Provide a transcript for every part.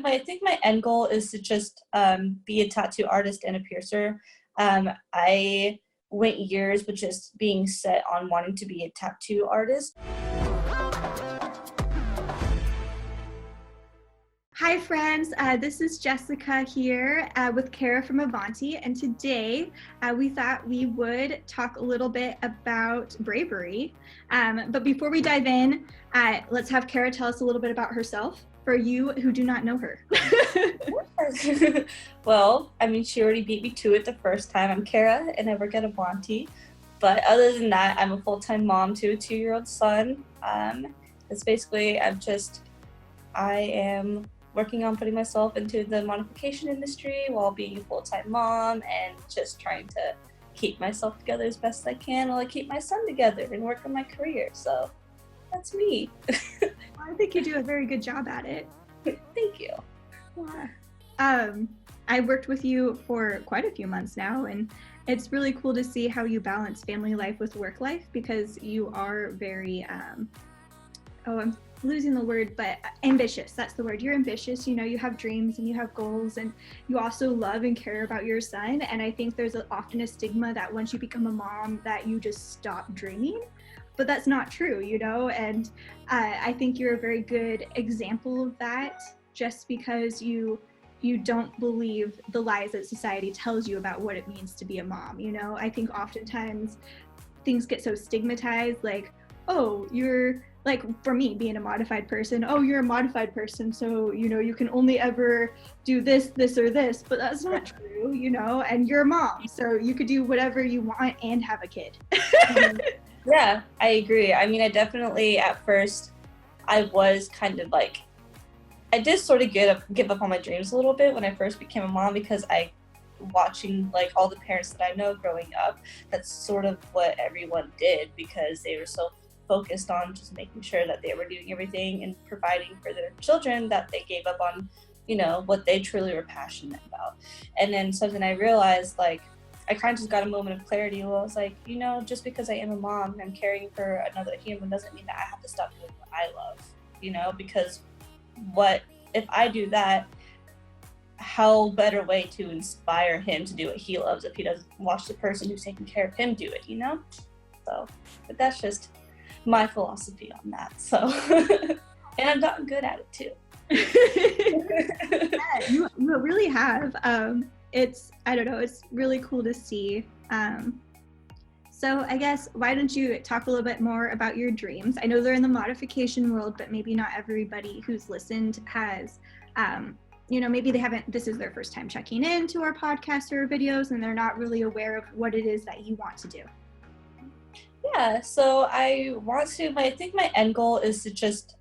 I think my end goal is to just be a tattoo artist and a piercer. I went years with just being set on wanting to be a tattoo artist. Hi friends, this is Jessica here with Kara from Avanti, and today we thought we would talk a little bit about Bravery. But before we dive in, let's have Kara tell us a little bit about herself for you who do not know her. Well, she already beat me to it the first time. I'm Kara and I work at Avanti. But other than that, I'm a full-time mom to a 2-year-old son. It's basically, I am working on putting myself into the modification industry while being a full-time mom and just trying to keep myself together as best I can while I keep my son together and work on my career. So that's me. I think you do a very good job at it. Thank you. Yeah. I worked with you for quite a few months now, and it's really cool to see how you balance family life with work life, because you are very, I'm losing the word, but ambitious. That's the word. You're ambitious. You know, you have dreams and you have goals, and you also love and care about your son. And I think there's often a stigma that once you become a mom that you just stop dreaming, but that's not true, you know? And I think you're a very good example of that, just because you don't believe the lies that society tells you about what it means to be a mom, you know? I think oftentimes things get so stigmatized, like, oh, you're, like for me being a modified person, oh, you're a modified person, so, you know, you can only ever do this, this, or this, but that's not true, you know? And you're a mom, so you could do whatever you want and have a kid. Yeah, I agree. I definitely, at first, I was kind of like, I did sort of give up on my dreams a little bit when I first became a mom, because watching like all the parents that I know growing up, that's sort of what everyone did, because they were so focused on just making sure that they were doing everything and providing for their children that they gave up on, you know, what they truly were passionate about. And then something I realized, like, I kind of just got a moment of clarity where I was like, you know, just because I am a mom and I'm caring for another human doesn't mean that I have to stop doing what I love, you know, because if I do that, how better way to inspire him to do what he loves if he doesn't watch the person who's taking care of him do it, you know? So, but that's just my philosophy on that. So, and I've gotten good at it too. Yeah, you really have. I don't know, it's really cool to see. So I guess, why don't you talk a little bit more about your dreams? I know they're in the modification world, but maybe not everybody who's listened has, you know, maybe this is their first time checking into our podcast or videos, and they're not really aware of what it is that you want to do. Yeah, so I think my end goal is to just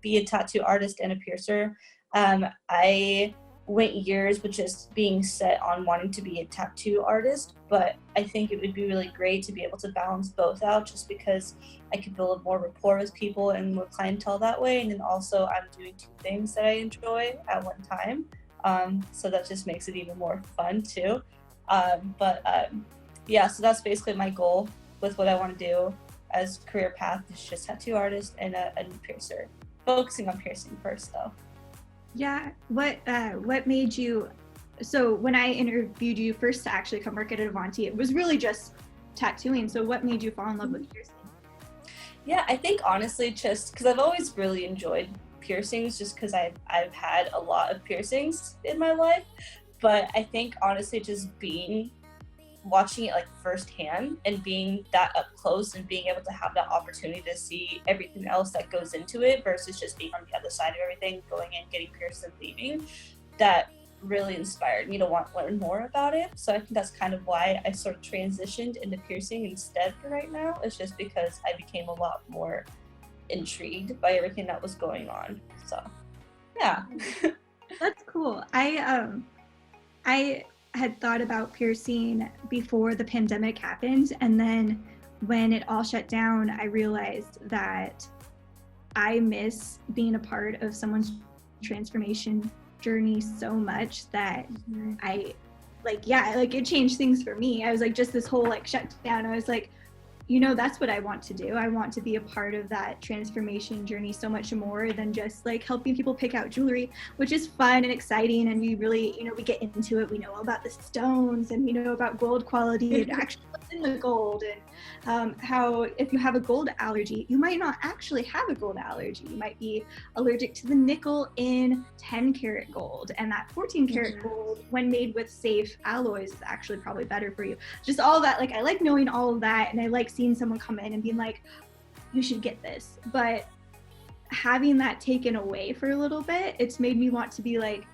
be a tattoo artist and a piercer. I went years with just being set on wanting to be a tattoo artist, but I think it would be really great to be able to balance both out, just because I could build more rapport with people and more clientele that way. And then also I'm doing 2 things that I enjoy at one time. So that just makes it even more fun too. Yeah, so that's basically my goal with what I want to do as career path, is just tattoo artist and a piercer. Focusing on piercing first though. Yeah, what made you, so when I interviewed you first to actually come work at Avanti, it was really just tattooing. So what made you fall in love with piercing? Yeah, I think honestly just because I've always really enjoyed piercings, just because I've had a lot of piercings in my life. But I think honestly just watching it like firsthand and being that up close and being able to have that opportunity to see everything else that goes into it versus just being on the other side of everything, going in, getting pierced and leaving, that really inspired me to want to learn more about it. So I think that's kind of why I sort of transitioned into piercing instead for right now. It's just because I became a lot more intrigued by everything that was going on. So yeah. That's cool. I had thought about piercing before the pandemic happened, and then when it all shut down, I realized that I miss being a part of someone's transformation journey so much that it changed things for me. I was like, just this whole like shutdown, I was like, you know, that's what I want to do. I want to be a part of that transformation journey so much more than just like helping people pick out jewelry, which is fun and exciting. And we really, you know, we get into it. We know all about the stones and we know about gold quality and actually what's in the gold, and how if you have a gold allergy, you might not actually have a gold allergy. You might be allergic to the nickel in 10 karat gold, and that 14 karat gold, when made with safe alloys, is actually probably better for you. Just all that, like, I like knowing all of that, and I like seeing someone come in and being like, you should get this. But having that taken away for a little bit, it's made me want to be like,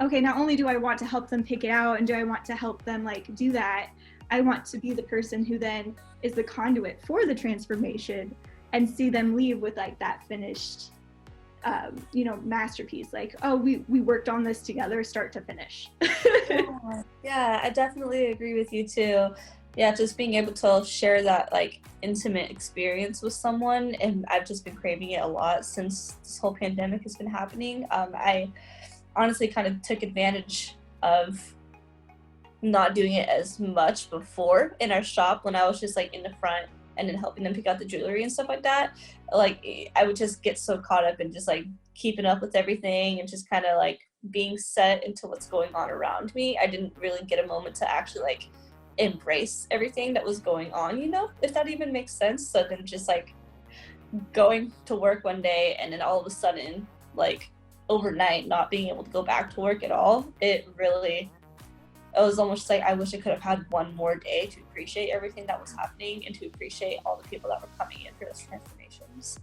okay, not only do I want to help them pick it out and do I want to help them like do that, I want to be the person who then is the conduit for the transformation and see them leave with like that finished you know, masterpiece. Like, oh, we worked on this together start to finish. Yeah, I definitely agree with you too. Yeah, just being able to share that like intimate experience with someone, and I've just been craving it a lot since this whole pandemic has been happening. I honestly kind of took advantage of not doing it as much before in our shop when I was just like in the front and then helping them pick out the jewelry and stuff like that. Like I would just get so caught up in just like keeping up with everything and just kind of like being set into what's going on around me. I didn't really get a moment to actually like embrace everything that was going on, you know, if that even makes sense. So then just like going to work one day and then all of a sudden, like overnight, not being able to go back to work at all, it was almost like I wish I could have had one more day to appreciate everything that was happening and to appreciate all the people that were coming in for those transformations.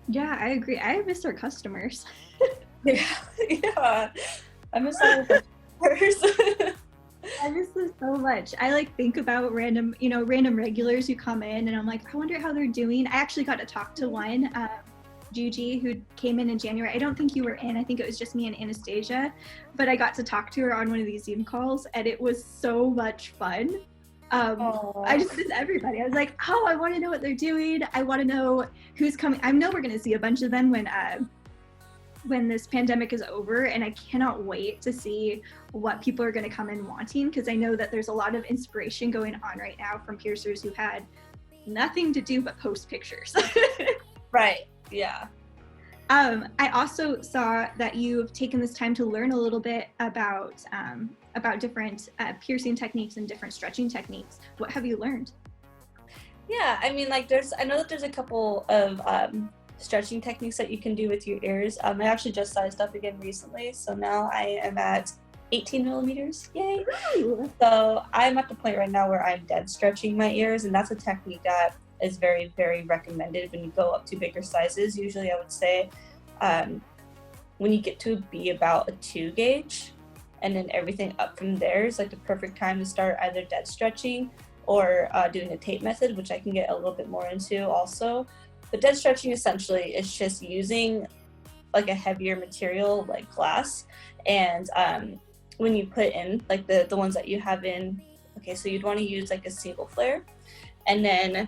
Yeah, I agree. I miss our customers. Yeah. I miss all of our customers. I miss this so much. I like think about random regulars who come in and I'm like, I wonder how they're doing. I actually got to talk to one, Juji, who came in January. I don't think you were in. I think it was just me and Anastasia, but I got to talk to her on one of these Zoom calls and it was so much fun. I just miss everybody. I was like, oh, I want to know what they're doing. I want to know who's coming. I know we're going to see a bunch of them when this pandemic is over, and I cannot wait to see what people are going to come in wanting, because I know that there's a lot of inspiration going on right now from piercers who had nothing to do but post pictures. Right. Yeah. I also saw that you've taken this time to learn a little bit about different piercing techniques and different stretching techniques. What have you learned? Yeah, I mean, like I know that there's a couple of stretching techniques that you can do with your ears. I actually just sized up again recently, so now I am at 18 millimeters. Yay! So I'm at the point right now where I'm dead stretching my ears, and that's a technique that is very, very recommended when you go up to bigger sizes. Usually I would say when you get to be about a 2 gauge and then everything up from there is like the perfect time to start either dead stretching or doing a tape method, which I can get a little bit more into also. But dead stretching essentially is just using like a heavier material like glass, and when you put in like the ones that you have in, okay, so you'd want to use like a single flare, and then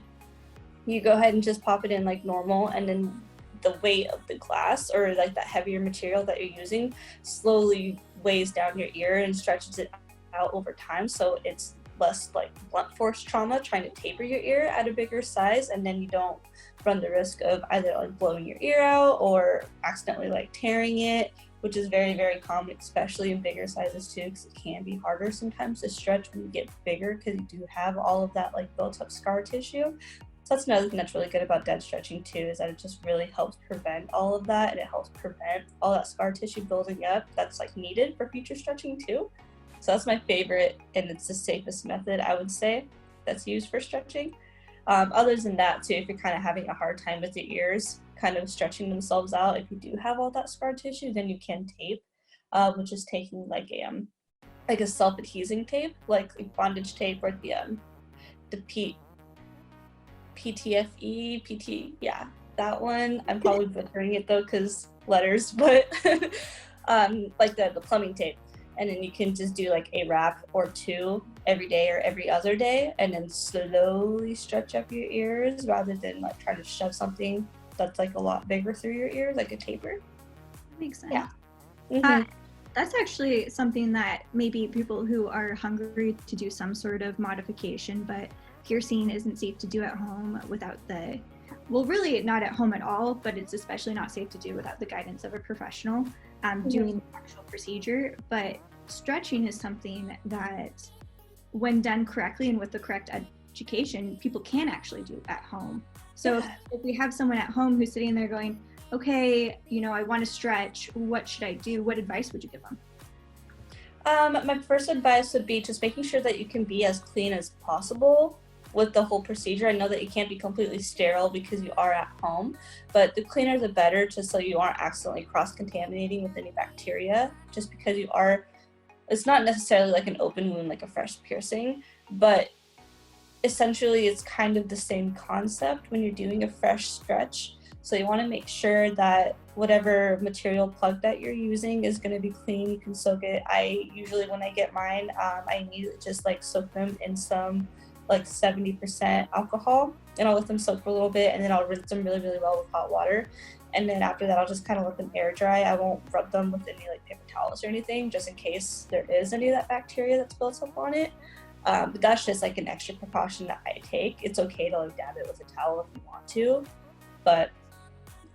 you go ahead and just pop it in like normal, and then the weight of the glass or like that heavier material that you're using slowly weighs down your ear and stretches it out over time, so it's less like blunt force trauma trying to taper your ear at a bigger size, and then you don't run the risk of either like blowing your ear out or accidentally like tearing it, which is very, very common, especially in bigger sizes too, because it can be harder sometimes to stretch when you get bigger because you do have all of that like built up scar tissue. So that's another thing that's really good about dead stretching too, is that it just really helps prevent all of that, and it helps prevent all that scar tissue building up that's like needed for future stretching too. So that's my favorite, and it's the safest method, I would say, that's used for stretching. Other than that too, if you're kind of having a hard time with your ears kind of stretching themselves out, if you do have all that scar tissue, then you can tape, which is taking like a self-adhesing tape, like bondage tape, or the PTFE, yeah, that one. I'm probably butchering it though because letters, but like the plumbing tape. And then you can just do like a wrap or two every day or every other day, and then slowly stretch up your ears rather than like trying to shove something that's like a lot bigger through your ears, like a taper. That makes sense. Yeah. Mm-hmm. That's actually something that maybe people who are hungry to do some sort of modification but piercing isn't safe to do at home without really not at home at all, but it's especially not safe to do without the guidance of a professional doing the actual procedure. But stretching is something that, when done correctly and with the correct education, people can actually do at home. So if we have someone at home who's sitting there going, okay, I want to stretch, what should I do? What advice would you give them? My first advice would be just making sure that you can be as clean as possible with the whole procedure. I know that you can't be completely sterile because you are at home, but the cleaner the better, just so you aren't accidentally cross-contaminating with any bacteria, just because it's not necessarily like an open wound like a fresh piercing, but essentially it's kind of the same concept when you're doing a fresh stretch. So you want to make sure that whatever material plug that you're using is going to be clean. You can soak it. I usually, when I get mine, I immediately just like soak them in some like 70% alcohol, and I'll let them soak for a little bit, and then I'll rinse them really, really well with hot water. And then after that, I'll just kind of let them air dry. I won't rub them with any like paper towels or anything, just in case there is any of that bacteria that's built up on it. But that's just like an extra precaution that I take. It's okay to like dab it with a towel if you want to, but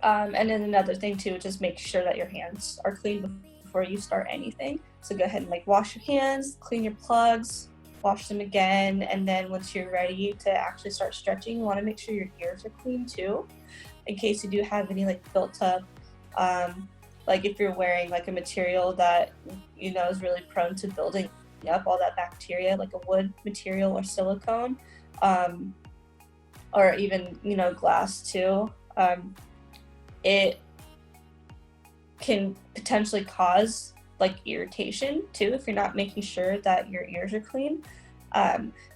and then another thing too, just make sure that your hands are clean before you start anything. So go ahead and like wash your hands, clean your plugs, wash them again, and then once you're ready to actually start stretching, you want to make sure your ears are clean too, in case you do have any like built up, like if you're wearing like a material that is really prone to building up all that bacteria, like a wood material or silicone, or even glass too. It can potentially cause like irritation too if you're not making sure that your ears are clean.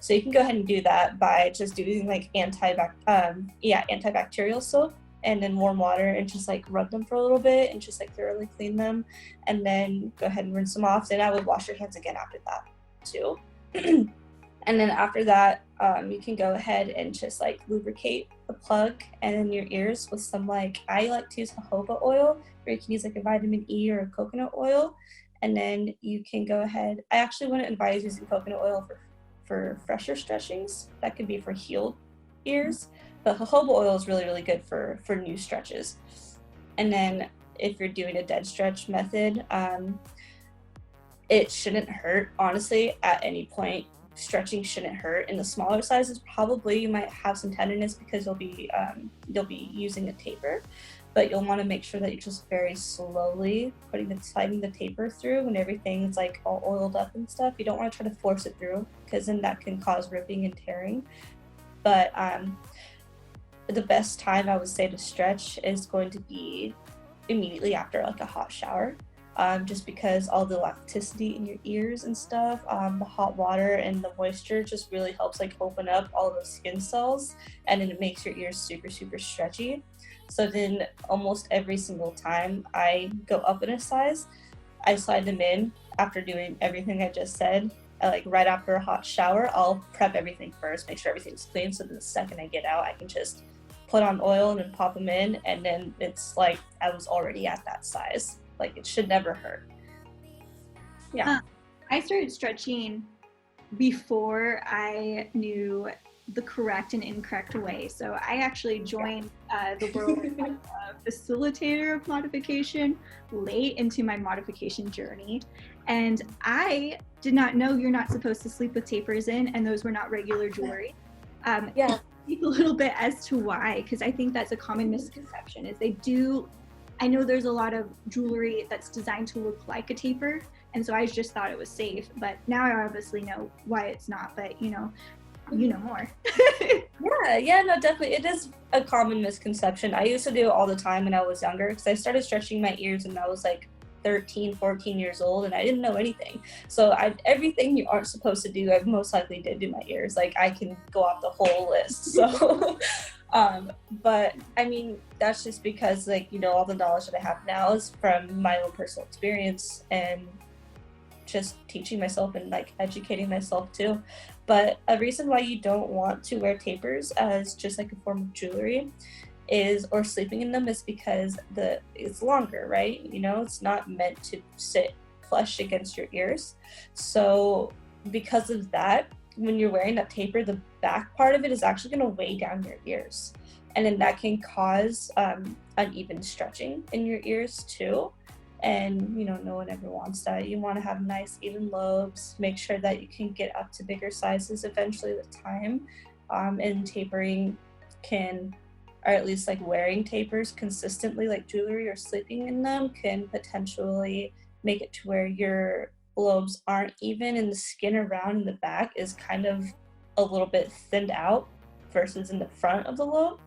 So you can go ahead and do that by just doing like antibacterial soap and then warm water, and just like rub them for a little bit and just like thoroughly clean them, and then go ahead and rinse them off. Then I would wash your hands again after that too. And then after that, you can go ahead and just like lubricate the plug and then your ears with some I like to use jojoba oil, or you can use like a vitamin E or a coconut oil. And then you can go ahead. I actually wouldn't advise using coconut oil for fresher stretchings. That could be for healed ears, but jojoba oil is really, really good for new stretches. And then if you're doing a dead stretch method, it shouldn't hurt, honestly, at any point. Stretching shouldn't hurt. In the smaller sizes, probably you might have some tenderness because you'll be using a taper, but you'll want to make sure that you're just very slowly sliding the taper through when everything's like all oiled up and stuff. You don't want to try to force it through, because then that can cause ripping and tearing. But the best time I would say to stretch is going to be immediately after like a hot shower. Just because all the elasticity in your ears and stuff, the hot water and the moisture just really helps like open up all those skin cells, and then it makes your ears super, super stretchy. So then almost every single time I go up in a size, I slide them in after doing everything I just said. Like right after a hot shower, I'll prep everything first, make sure everything's clean, so then the second I get out, I can just put on oil and then pop them in, and then it's like I was already at that size. Like, it should never hurt. Yeah. I started stretching before I knew the correct and incorrect way. So I actually joined the world of facilitator of modification late into my modification journey. And I did not know you're not supposed to sleep with tapers in, and those were not regular jewelry. A little bit as to why, because I think that's a common misconception, is I know there's a lot of jewelry that's designed to look like a taper, and so I just thought it was safe, but now I obviously know why it's not, but you know more. No, definitely. It is a common misconception. I used to do it all the time when I was younger, because I started stretching my ears when I was like 13, 14 years old, and I didn't know anything. So everything you aren't supposed to do, I most likely did do my ears. Like, I can go off the whole list. So but I mean, that's just because all the knowledge that I have now is from my own personal experience and just teaching myself and educating myself too. But a reason why you don't want to wear tapers as just like a form of jewelry or sleeping in them is because it's longer, right? It's not meant to sit flush against your ears. So because of that, when you're wearing that taper, the back part of it is actually going to weigh down your ears. And then that can cause uneven stretching in your ears too. And, you know, no one ever wants that. You want to have nice, even lobes, make sure that you can get up to bigger sizes eventually with time. And tapering can, or at least like wearing tapers consistently, like jewelry or sleeping in them, can potentially make it to where your lobes aren't even and the skin around in the back is kind of a little bit thinned out versus in the front of the lobe.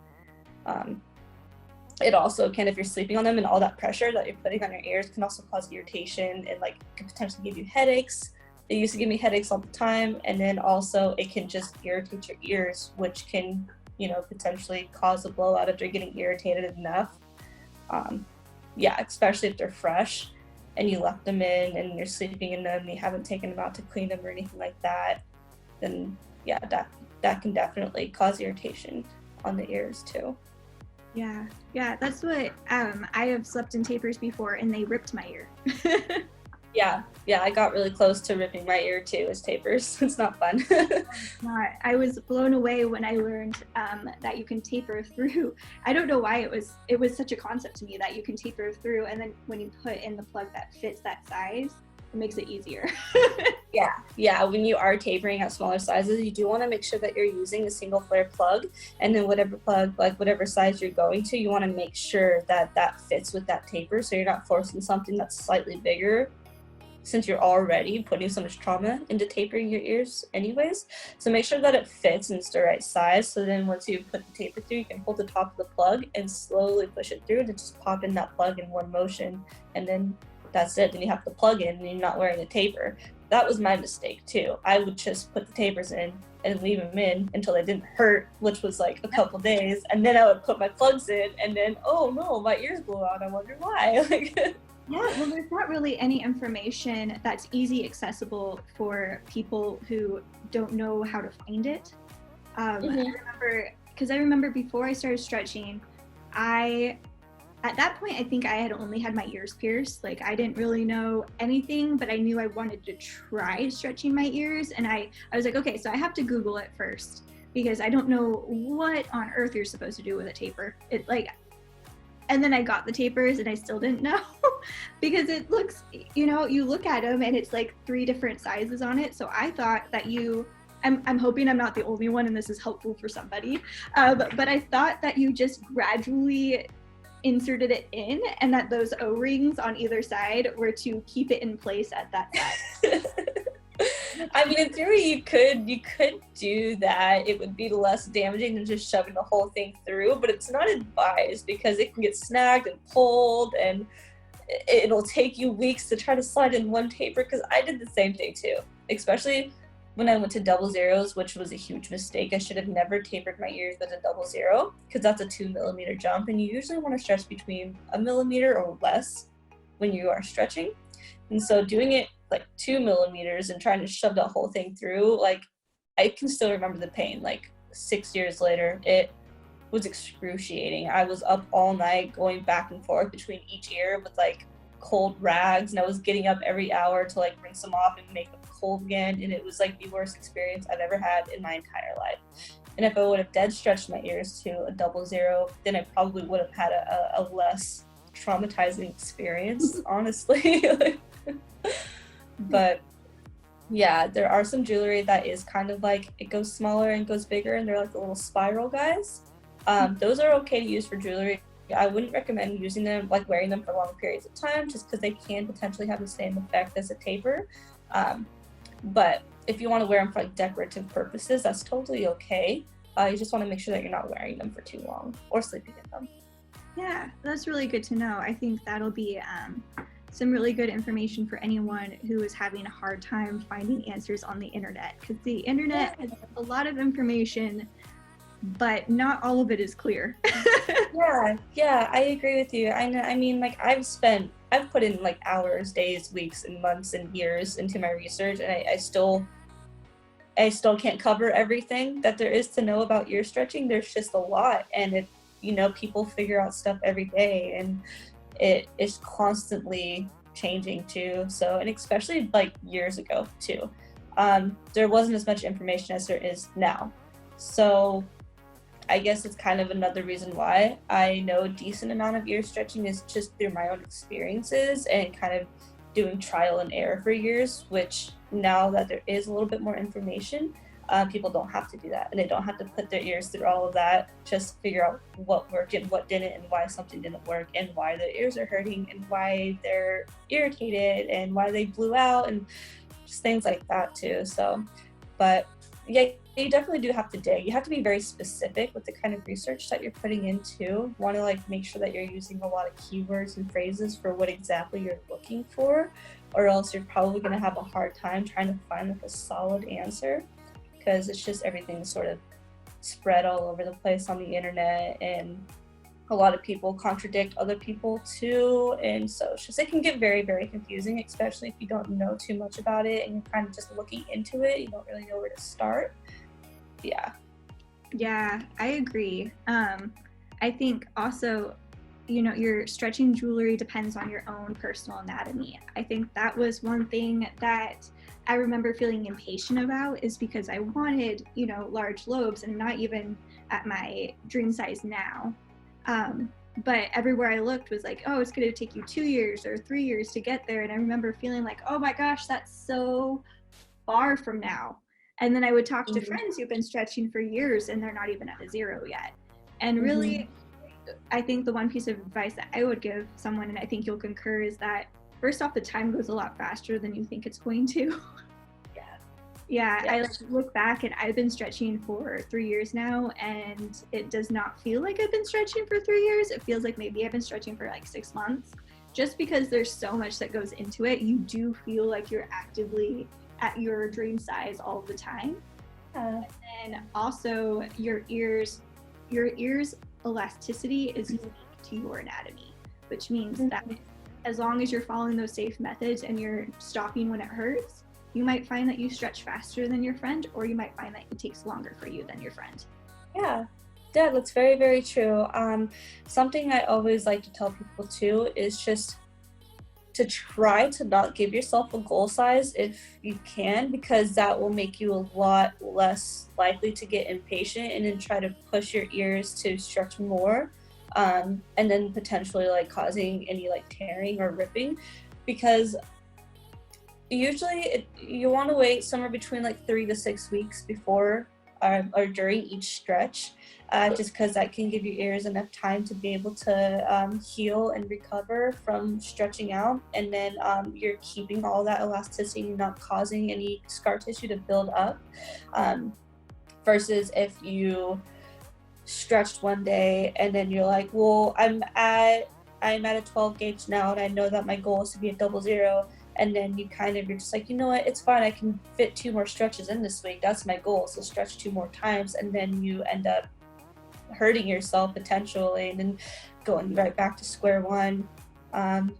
It also can, if you're sleeping on them, and all that pressure that you're putting on your ears can also cause irritation and like can potentially give you headaches. It used to give me headaches all the time, and then also it can just irritate your ears, which can, you know, potentially cause a blowout if they're getting irritated enough. Yeah, especially if they're fresh and you left them in and you're sleeping in them and you haven't taken them out to clean them or anything like that, then yeah, that can definitely cause irritation on the ears too. Yeah, that's what I have slept in tapers before, and they ripped my ear. Yeah, I got really close to ripping my ear too as tapers. It's not fun. I was blown away when I learned that you can taper through. I don't know why it was such a concept to me that you can taper through, and then when you put in the plug that fits that size, it makes it easier. Yeah, when you are tapering at smaller sizes, you do want to make sure that you're using a single flare plug, and then whatever plug, like whatever size you're going to, you want to make sure that that fits with that taper, so you're not forcing something that's slightly bigger, since you're already putting so much trauma into tapering your ears anyways. So make sure that it fits and it's the right size, so then once you put the taper through, you can hold the top of the plug and slowly push it through, and just pop in that plug in one motion, and then that's it. Then you have to plug in and you're not wearing a taper. That was my mistake too. I would just put the tapers in and leave them in until they didn't hurt, which was like a couple days, and then I would put my plugs in, and then, oh no, my ears blew out. I wonder why. Yeah, well, there's not really any information that's easy accessible for people who don't know how to find it. I remember before I started stretching, at that point, I think I had only had my ears pierced. Like, I didn't really know anything, but I knew I wanted to try stretching my ears. And I was like, okay, so I have to Google it first, because I don't know what on earth you're supposed to do with a taper. And then I got the tapers and I still didn't know because it looks, you know, you look at them and it's like 3 different sizes on it. So I thought that I'm hoping I'm not the only one and this is helpful for somebody. But I thought that you just gradually inserted it in, and that those O-rings on either side were to keep it in place at that size. I mean, in theory, you could do that. It would be less damaging than just shoving the whole thing through, but it's not advised because it can get snagged and pulled, and it'll take you weeks to try to slide in one taper, because I did the same thing too, especially when I went to double zeros, which was a huge mistake. I should have never tapered my ears at a double zero, because that's a 2 millimeter jump, and you usually want to stretch between 1 millimeter or less when you are stretching. And so doing it like 2 millimeters and trying to shove that whole thing through, like, I can still remember the pain. Like 6 years later, it was excruciating. I was up all night going back and forth between each ear with like cold rags, and I was getting up every hour to like rinse them off and make them cold again, and it was like the worst experience I've ever had in my entire life. And if I would have dead stretched my ears to a double zero, then I probably would have had a less traumatizing experience, honestly. But yeah, there are some jewelry that is kind of like, it goes smaller and goes bigger, and they're like the little spiral guys. Those are okay to use for jewelry. I wouldn't recommend using them, like wearing them for long periods of time, just because they can potentially have the same effect as a taper. But if you want to wear them for like decorative purposes, that's totally okay. You just want to make sure that you're not wearing them for too long or sleeping in them. Yeah, that's really good to know. I think that'll be some really good information for anyone who is having a hard time finding answers on the internet, because the internet has a lot of information, but not all of it is clear. Yeah, I agree with you. I mean, like, I've put in like hours, days, weeks, and months and years into my research, and I still can't cover everything that there is to know about ear stretching. There's just a lot, and people figure out stuff every day, and it is constantly changing too. So, and especially like years ago too. there wasn't as much information as there is now. So I guess it's kind of another reason why I know a decent amount of ear stretching is just through my own experiences and kind of doing trial and error for years, which now that there is a little bit more information, people don't have to do that, and they don't have to put their ears through all of that, just figure out what worked and what didn't, and why something didn't work, and why their ears are hurting, and why they're irritated, and why they blew out, and just things like that too. So, but yeah, you definitely do have to dig. You have to be very specific with the kind of research that you're putting into. You want to like make sure that you're using a lot of keywords and phrases for what exactly you're looking for, or else you're probably going to have a hard time trying to find like a solid answer, because it's just everything sort of spread all over the place on the internet, and a lot of people contradict other people too, and so it's just, it can get very, very confusing, especially if you don't know too much about it and you're kind of just looking into it. You don't really know where to start. Yeah, I agree. I think also, your stretching jewelry depends on your own personal anatomy. I think that was one thing that I remember feeling impatient about, is because I wanted, large lobes, and not even at my dream size now. But everywhere I looked was like, oh, it's going to take you 2 years or 3 years to get there. And I remember feeling like, oh my gosh, that's so far from now. And then I would talk to friends who've been stretching for years and they're not even at a 0 yet. And really, I think the one piece of advice that I would give someone, and I think you'll concur, is that first off, the time goes a lot faster than you think it's going to. Yeah, I look back and I've been stretching for 3 years now, and it does not feel like I've been stretching for 3 years. It feels like maybe I've been stretching for like 6 months, just because there's so much that goes into it. You do feel like you're actively at your dream size all the time. And then also your ears elasticity is unique to your anatomy, which means that as long as you're following those safe methods and you're stopping when it hurts, you might find that you stretch faster than your friend, or you might find that it takes longer for you than your friend. Yeah, that's very, very true. Something I always like to tell people too is just to try to not give yourself a goal size if you can, because that will make you a lot less likely to get impatient and then try to push your ears to stretch more, and then potentially like causing any like tearing or ripping, because usually you want to wait somewhere between like 3 to 6 weeks before or during each stretch, just because that can give your ears enough time to be able to heal and recover from stretching out, and then you're keeping all that elasticity, not causing any scar tissue to build up, versus if you stretched one day and then you're like, well, I'm at a 12 gauge now and I know that my goal is to be a 00, and then you're just like, you know what, it's fine, I can fit 2 more stretches in this week, that's my goal, so stretch 2 more times, and then you end up hurting yourself potentially and then going right back to square one.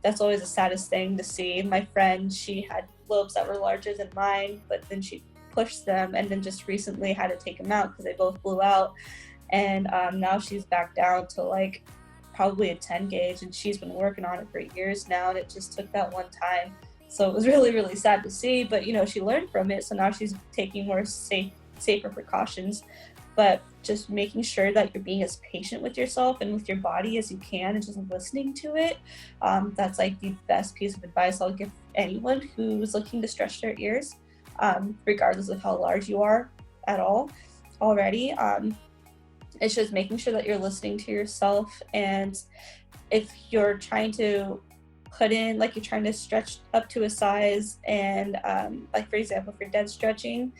That's always the saddest thing to see. My friend, she had lobes that were larger than mine, but then she pushed them and then just recently had to take them out because they both blew out, and now she's back down to like probably a 10 gauge, and she's been working on it for years now, and it just took that one time. So it was really, really sad to see, but she learned from it, so now she's taking more safer precautions. But just making sure that you're being as patient with yourself and with your body as you can, and just listening to it. That's like the best piece of advice I'll give anyone who's looking to stretch their ears, regardless of how large you are at all already. It's just making sure that you're listening to yourself, and if you're trying to put in, like you're trying to stretch up to a size, and like for example, if you're dead stretching,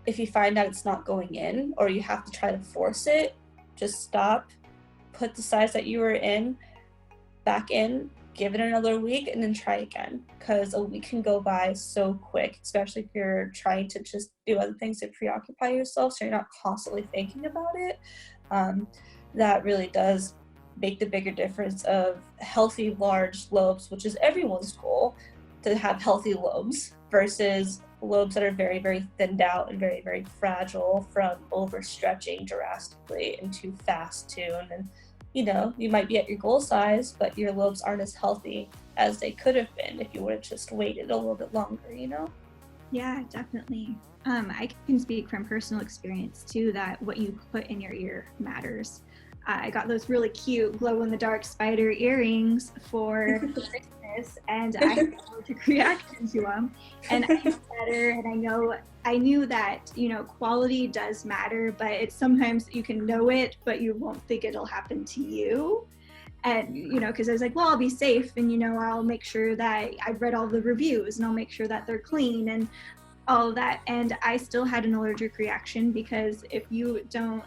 if you find that it's not going in or you have to try to force it, just stop, put the size that you were in back in, give it another week, and then try again, because a week can go by so quick, especially if you're trying to just do other things to preoccupy yourself so you're not constantly thinking about it. That really does make the bigger difference of healthy large lobes, which is everyone's goal, to have healthy lobes, versus lobes that are very, very thinned out and very, very fragile from overstretching drastically and too fast too. And then you might be at your goal size, but your lobes aren't as healthy as they could have been if you would have just waited a little bit longer. Yeah, definitely. I can speak from personal experience too that what you put in your ear matters. I got those really cute glow in the dark spider earrings for Christmas, and I had an allergic reaction to them. And I know better, and I knew that quality does matter, but it's sometimes you can know it, but you won't think it'll happen to you. And because I was like, well, I'll be safe, and I'll make sure that I've read all the reviews, and I'll make sure that they're clean and all of that. And I still had an allergic reaction, because if you don't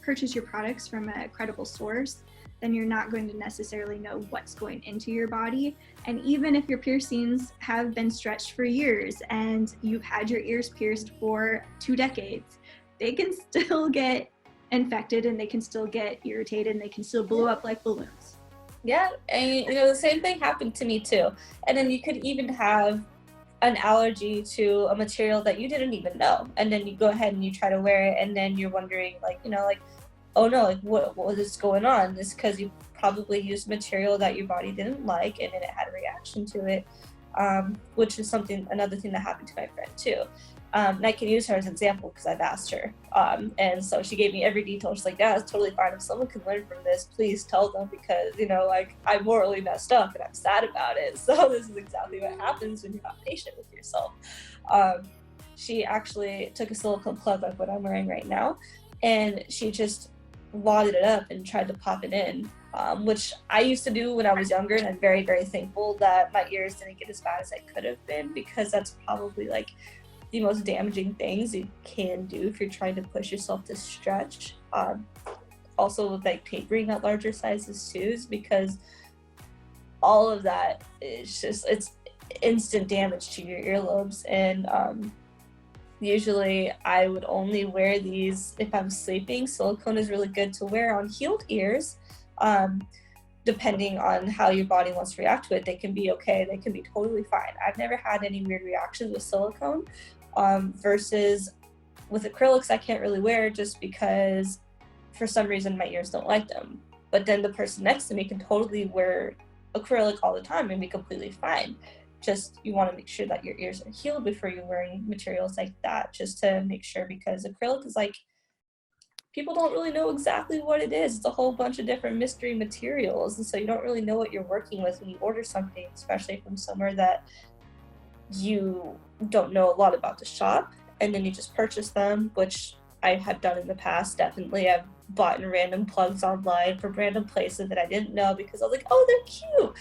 purchase your products from a credible source, then you're not going to necessarily know what's going into your body. And even if your piercings have been stretched for years and you've had your ears pierced for 2 decades, they can still get infected, and they can still get irritated, and they can still blow up like balloons. Yeah, and the same thing happened to me too. And then you could even have an allergy to a material that you didn't even know, and then you go ahead and you try to wear it, and then you're wondering, like, oh no, like what is going on? It's because you probably used material that your body didn't like, and then it had a reaction to it, which is another thing that happened to my friend too. And I can use her as an example because I've asked her. And so she gave me every detail. She's like, yeah, it's totally fine. If someone can learn from this, please tell them, because, I morally messed up and I'm sad about it. So this is exactly what happens when you're not patient with yourself. She actually took a silicone plug like what I'm wearing right now, and she just wadded it up and tried to pop it in, which I used to do when I was younger. And I'm very, very thankful that my ears didn't get as bad as I could have been, because that's probably like the most damaging things you can do if you're trying to push yourself to stretch. Also with like tapering at larger sizes too, is because all of that is it's instant damage to your earlobes. And usually I would only wear these if I'm sleeping. Silicone is really good to wear on healed ears. Depending on how your body wants to react to it, they can be okay, they can be totally fine. I've never had any weird reactions with silicone. Versus with acrylics, I can't really wear, just because for some reason my ears don't like them. But then the person next to me can totally wear acrylic all the time and be completely fine. Just you want to make sure that your ears are healed before you're wearing materials like that, just to make sure, because acrylic is like, people don't really know exactly what it is. It's a whole bunch of different mystery materials, and so you don't really know what you're working with when you order something, especially from somewhere that you don't know a lot about the shop, and then you just purchase them, which I have done in the past. Definitely, I've bought random plugs online from random places that I didn't know, because I was like, oh, they're cute.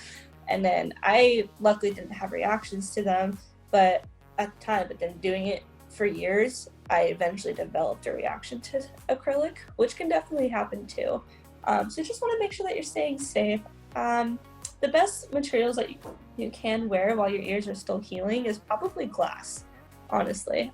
And then I luckily didn't have reactions to them, but at the time, but then doing it for years, I eventually developed a reaction to acrylic, which can definitely happen too. So you just want to make sure that you're staying safe. The best materials that you can wear while your ears are still healing is probably glass, honestly.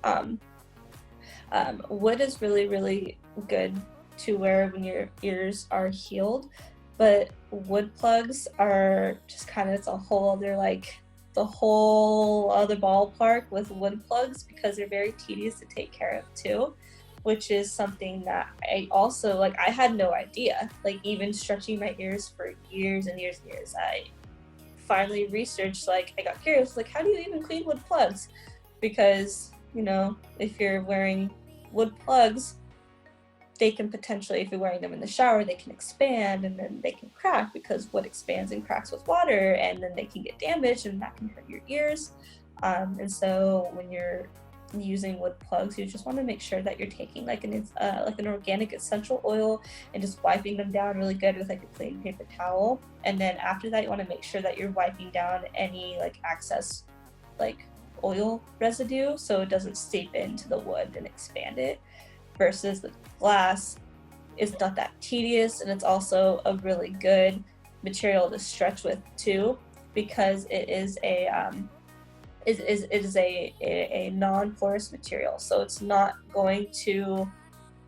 Wood is really, really good to wear when your ears are healed, but wood plugs are just kind of, it's a whole other, like, the whole other ballpark with wood plugs, because they're very tedious to take care of too, which is something that I also, like, I had no idea. Like, even stretching my ears for years and years and years, I finally researched, like, I got curious, like, how do you even clean wood plugs? Because, if you're wearing wood plugs, they can potentially, if you're wearing them in the shower, they can expand, and then they can crack, because wood expands and cracks with water, and then they can get damaged, and that can hurt your ears. And so when you're using wood plugs, you just want to make sure that you're taking like an organic essential oil and just wiping them down really good with like a clean paper towel. And then after that, you want to make sure that you're wiping down any like excess like oil residue, so it doesn't seep into the wood and expand it. Versus with glass, it's not that tedious, and it's also a really good material to stretch with too, because it is a non-porous material, so it's not going to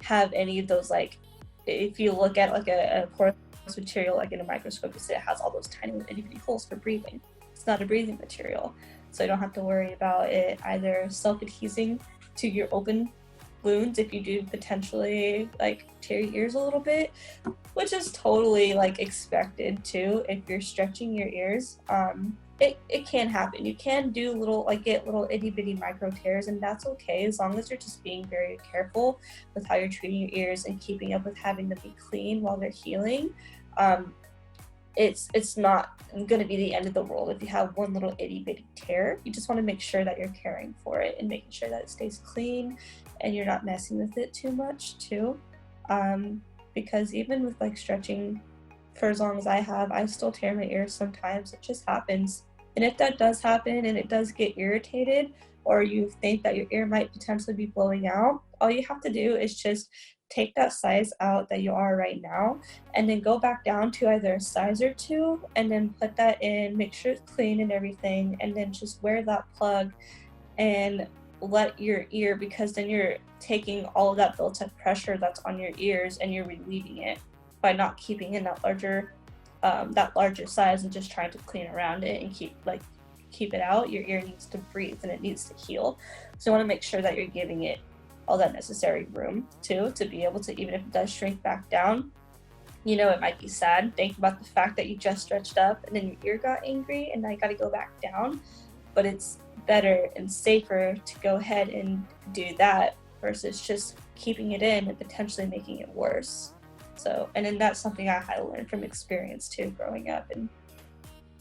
have any of those, like, if you look at like a porous material like in a microscope, you see it has all those tiny itty-bitty holes for breathing. It's not a breathing material, so you don't have to worry about it either self-adhesing to your open wounds if you do potentially like tear your ears a little bit, which is totally like expected too if you're stretching your ears. It can happen. You can do get little itty bitty micro tears, and that's okay as long as you're just being very careful with how you're treating your ears and keeping up with having them be clean while they're healing. It's not going to be the end of the world if you have one little itty bitty tear. You just want to make sure that you're caring for it and making sure that it stays clean and you're not messing with it too much too. Because even with like stretching for as long as I have, I still tear my ears sometimes. It just happens. And if that does happen and it does get irritated, or you think that your ear might potentially be blowing out, all you have to do is just take that size out that you are right now and then go back down to either a size or two and then put that in, make sure it's clean and everything, and then just wear that plug and let your ear, because then you're taking all of that built-up pressure that's on your ears and you're relieving it by not keeping in that larger size and just trying to clean around it and keep it out. Your ear needs to breathe and it needs to heal. So you want to make sure that you're giving it all that necessary room too, to be able to, even if it does shrink back down, you know, it might be sad. Think about the fact that you just stretched up and then your ear got angry and now you got to go back down. But it's better and safer to go ahead and do that versus just keeping it in and potentially making it worse. So, and then that's something I had to learn from experience too, growing up and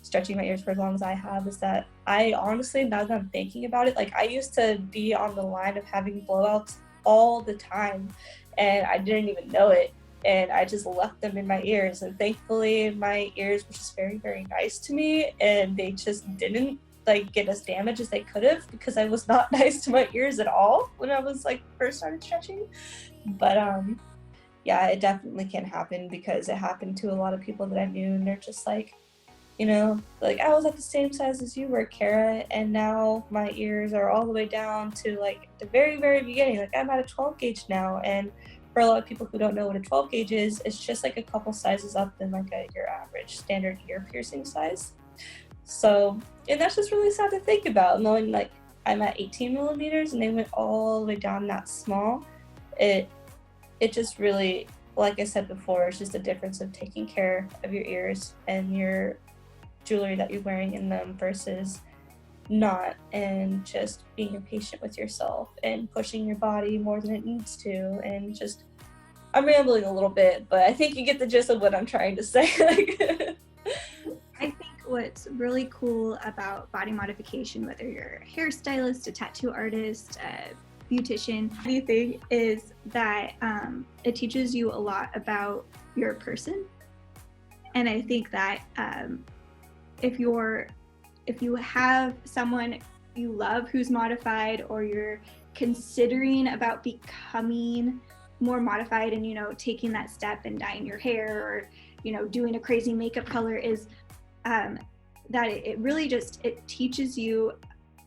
stretching my ears for as long as I have, is that I honestly, now that I'm thinking about it, like I used to be on the line of having blowouts all the time and I didn't even know it. And I just left them in my ears. And thankfully my ears were just very, very nice to me and they just didn't like get as damaged as they could have, because I was not nice to my ears at all when I was like first started stretching. But yeah, it definitely can happen, because it happened to a lot of people that I knew, and they're just like, you know, like I was at the same size as you were, Kara, and now my ears are all the way down to like the very, very beginning. Like I'm at a 12 gauge now, and for a lot of people who don't know what a 12 gauge is, it's just like a couple sizes up than like your average standard ear piercing size. So, and that's just really sad to think about, knowing like I'm at 18 millimeters and they went all the way down that small. It just really, like I said before, it's just a difference of taking care of your ears and your jewelry that you're wearing in them versus not, and just being impatient with yourself and pushing your body more than it needs to. And just, I'm rambling a little bit, but I think you get the gist of what I'm trying to say. I think what's really cool about body modification, whether you're a hairstylist, a tattoo artist, a beautician, anything, is that it teaches you a lot about your person. And I think that if you have someone you love who's modified, or you're considering about becoming more modified and, you know, taking that step and dyeing your hair, or, you know, doing a crazy makeup color, is that it really just, it teaches you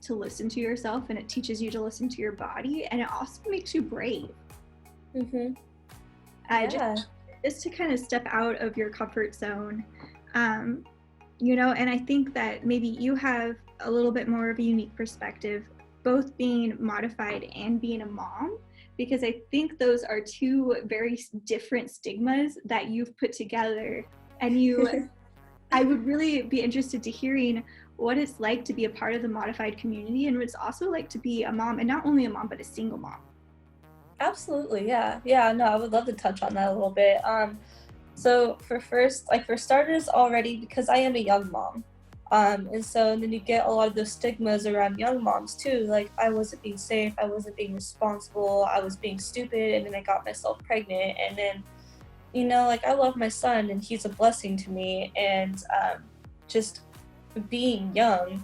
to listen to yourself, and it teaches you to listen to your body, and it also makes you brave. Mm-hmm. Just to kind of step out of your comfort zone, you know. And I think that maybe you have a little bit more of a unique perspective, both being modified and being a mom, because I think those are two very different stigmas that you've put together. And you, I would really be interested to hearing what it's like to be a part of the modified community, and what it's also like to be a mom, and not only a mom, but a single mom. Absolutely, yeah. No, I would love to touch on that a little bit. So for starters already, because I am a young mom, and so then you get a lot of those stigmas around young moms too, like I wasn't being safe, I wasn't being responsible, I was being stupid, and then I got myself pregnant, and then, you know, like I love my son and he's a blessing to me, and just being young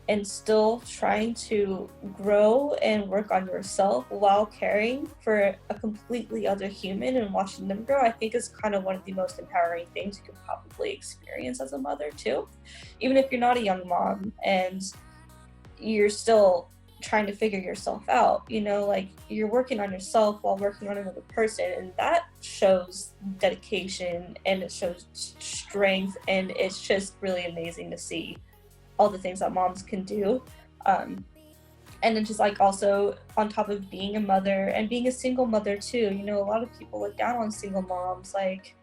and still trying to grow and work on yourself while caring for a completely other human and watching them grow, I think is kind of one of the most empowering things you could probably experience as a mother too. Even if you're not a young mom and you're still trying to figure yourself out, you know, like you're working on yourself while working on another person, and that shows dedication and it shows strength, and it's just really amazing to see all the things that moms can do. And then just like also on top of being a mother and being a single mother too, you know, a lot of people look down on single moms. Like,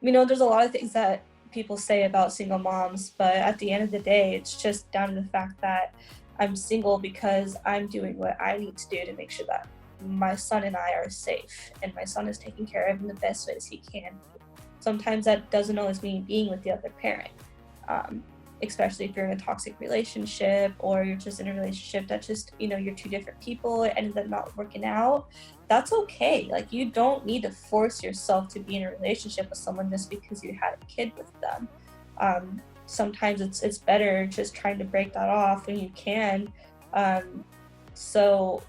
you know, there's a lot of things that people say about single moms, but at the end of the day, it's just down to the fact that I'm single because I'm doing what I need to do to make sure that my son and I are safe and my son is taken care of in the best ways he can. Sometimes that doesn't always mean being with the other parent, especially if you're in a toxic relationship or you're just in a relationship that just, you know, you're two different people and ended up not working out. That's okay. Like, you don't need to force yourself to be in a relationship with someone just because you had a kid with them. Sometimes it's better just trying to break that off when you can, so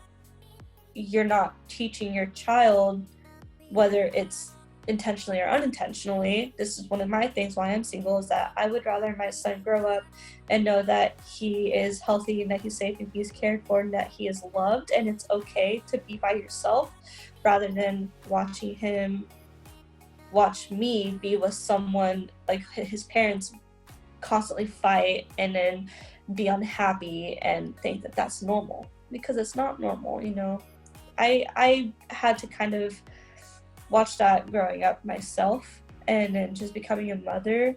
you're not teaching your child, whether it's intentionally or unintentionally. This is one of my things why I'm single, is that I would rather my son grow up and know that he is healthy and that he's safe and he's cared for and that he is loved and it's okay to be by yourself, rather than watching him watch me be with someone, like his parents constantly fight and then be unhappy and think that that's normal, because it's not normal. You know, I had to kind of watch that growing up myself, and then just becoming a mother.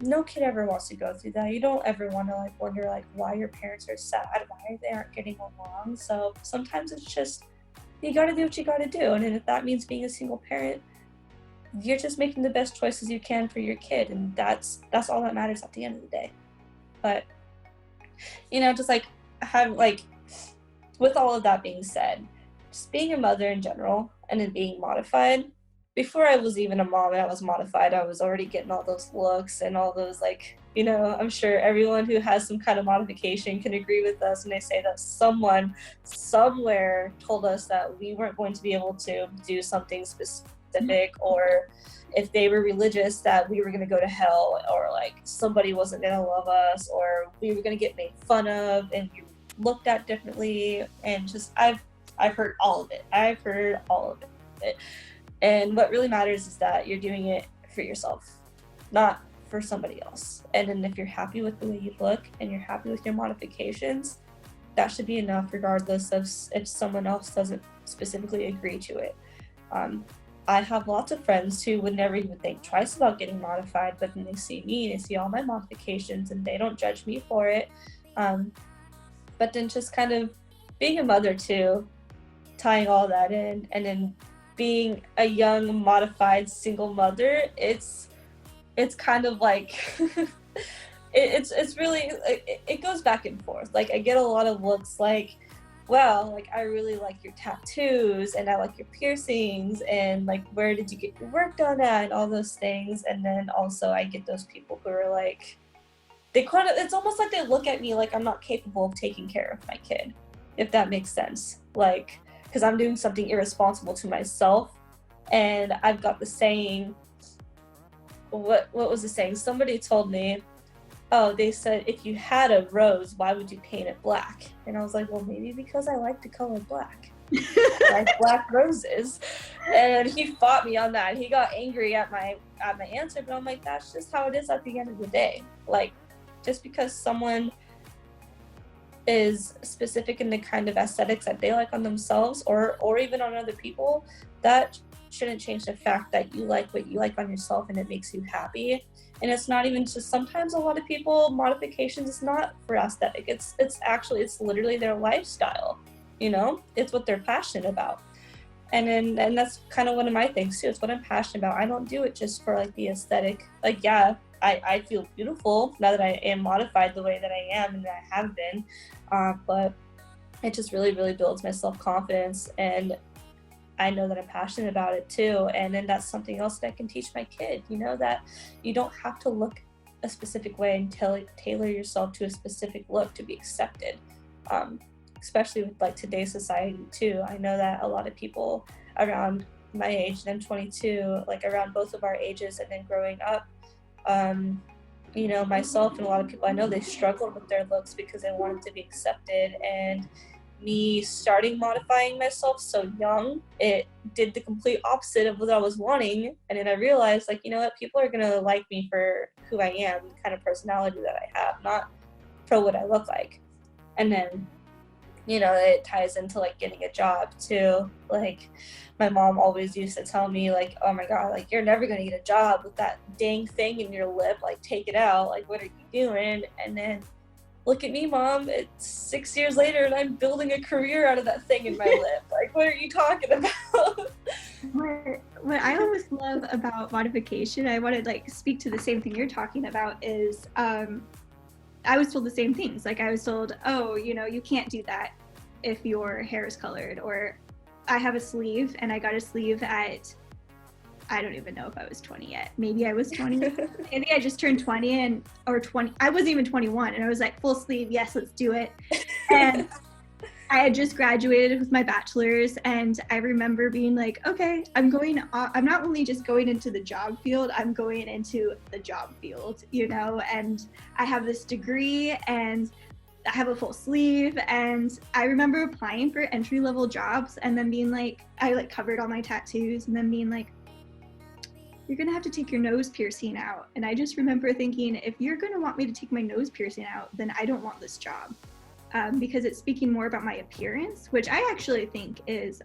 No kid ever wants to go through that. You don't ever want to like wonder like why your parents are sad, why they aren't getting along. So sometimes it's just, you got to do what you got to do, and then if that means being a single parent, you're just making the best choices you can for your kid, and that's all that matters at the end of the day. But you know, just like have like, with all of that being said, just being a mother in general and then being modified, before I was even a mom and I was modified, I was already getting all those looks and all those, like, you know, I'm sure everyone who has some kind of modification can agree with us when they say that someone somewhere told us that we weren't going to be able to do something specific, or if they were religious that we were going to go to hell, or like somebody wasn't going to love us, or we were going to get made fun of and we looked at differently. And just I've heard all of it. I've heard all of it. And what really matters is that you're doing it for yourself, not for somebody else. And then if you're happy with the way you look and you're happy with your modifications, that should be enough, regardless of if someone else doesn't specifically agree to it. I have lots of friends who would never even think twice about getting modified, but then they see me, they see all my modifications, and they don't judge me for it. But then just kind of being a mother too, tying all that in, and then being a young modified single mother, it's kind of like it's really, it goes back and forth. Like, I get a lot of looks like, wow, like I really like your tattoos and I like your piercings, and like, where did you get your work done at, and all those things. And then also I get those people who are like, they kind of, it's almost like they look at me like I'm not capable of taking care of my kid, if that makes sense. Like, because I'm doing something irresponsible to myself. And I've got the saying, what was the saying? Somebody told me, oh, they said, if you had a rose, why would you paint it black? And I was like, well, maybe because I like the color black. I like black roses. And he fought me on that, and he got angry at my answer, but I'm like, that's just how it is at the end of the day. Like, just because someone is specific in the kind of aesthetics that they like on themselves, or even on other people, that shouldn't change the fact that you like what you like on yourself and it makes you happy. And it's not even just, sometimes a lot of people, modifications is not for aesthetic, it's literally their lifestyle, you know, it's what they're passionate about. And that's kind of one of my things too, it's what I'm passionate about. I don't do it just for like the aesthetic. Like, yeah, I feel beautiful now that I am modified the way that I am and that I have been, but it just really, really builds my self-confidence, and I know that I'm passionate about it too. And then that's something else that I can teach my kid, you know, that you don't have to look a specific way and tailor yourself to a specific look to be accepted, especially with like today's society too. I know that a lot of people around my age, and I'm 22, like around both of our ages, and then growing up, you know, myself and a lot of people I know, they struggled with their looks because they wanted to be accepted. And me starting modifying myself so young, it did the complete opposite of what I was wanting. And then I realized, like, you know what, people are gonna like me for who I am, the kind of personality that I have, not for what I look like. And then you know, it ties into like getting a job too. Like my mom always used to tell me like, oh my God, like you're never gonna get a job with that dang thing in your lip, like take it out, like what are you doing? And then look at me, Mom, it's 6 years later and I'm building a career out of that thing in my lip. Like, what are you talking about? What I always love about modification, I want to like speak to the same thing you're talking about, is I was told the same things. Like I was told, oh, you know, you can't do that if your hair is colored. Or I have a sleeve and I got a sleeve at, I don't even know if I was 20 yet. Maybe I was 20. Maybe I just turned 20 or 20. I wasn't even 21 and I was like, full sleeve, yes, let's do it. And I had just graduated with my bachelor's, and I remember being like, okay, I'm not only just going into the job field, I'm going into the job field, you know, and I have this degree and I have a full sleeve. And I remember applying for entry-level jobs and then being like, I like covered all my tattoos and then being like, you're gonna have to take your nose piercing out. And I just remember thinking, if you're gonna want me to take my nose piercing out, then I don't want this job. Because it's speaking more about my appearance, which I actually think is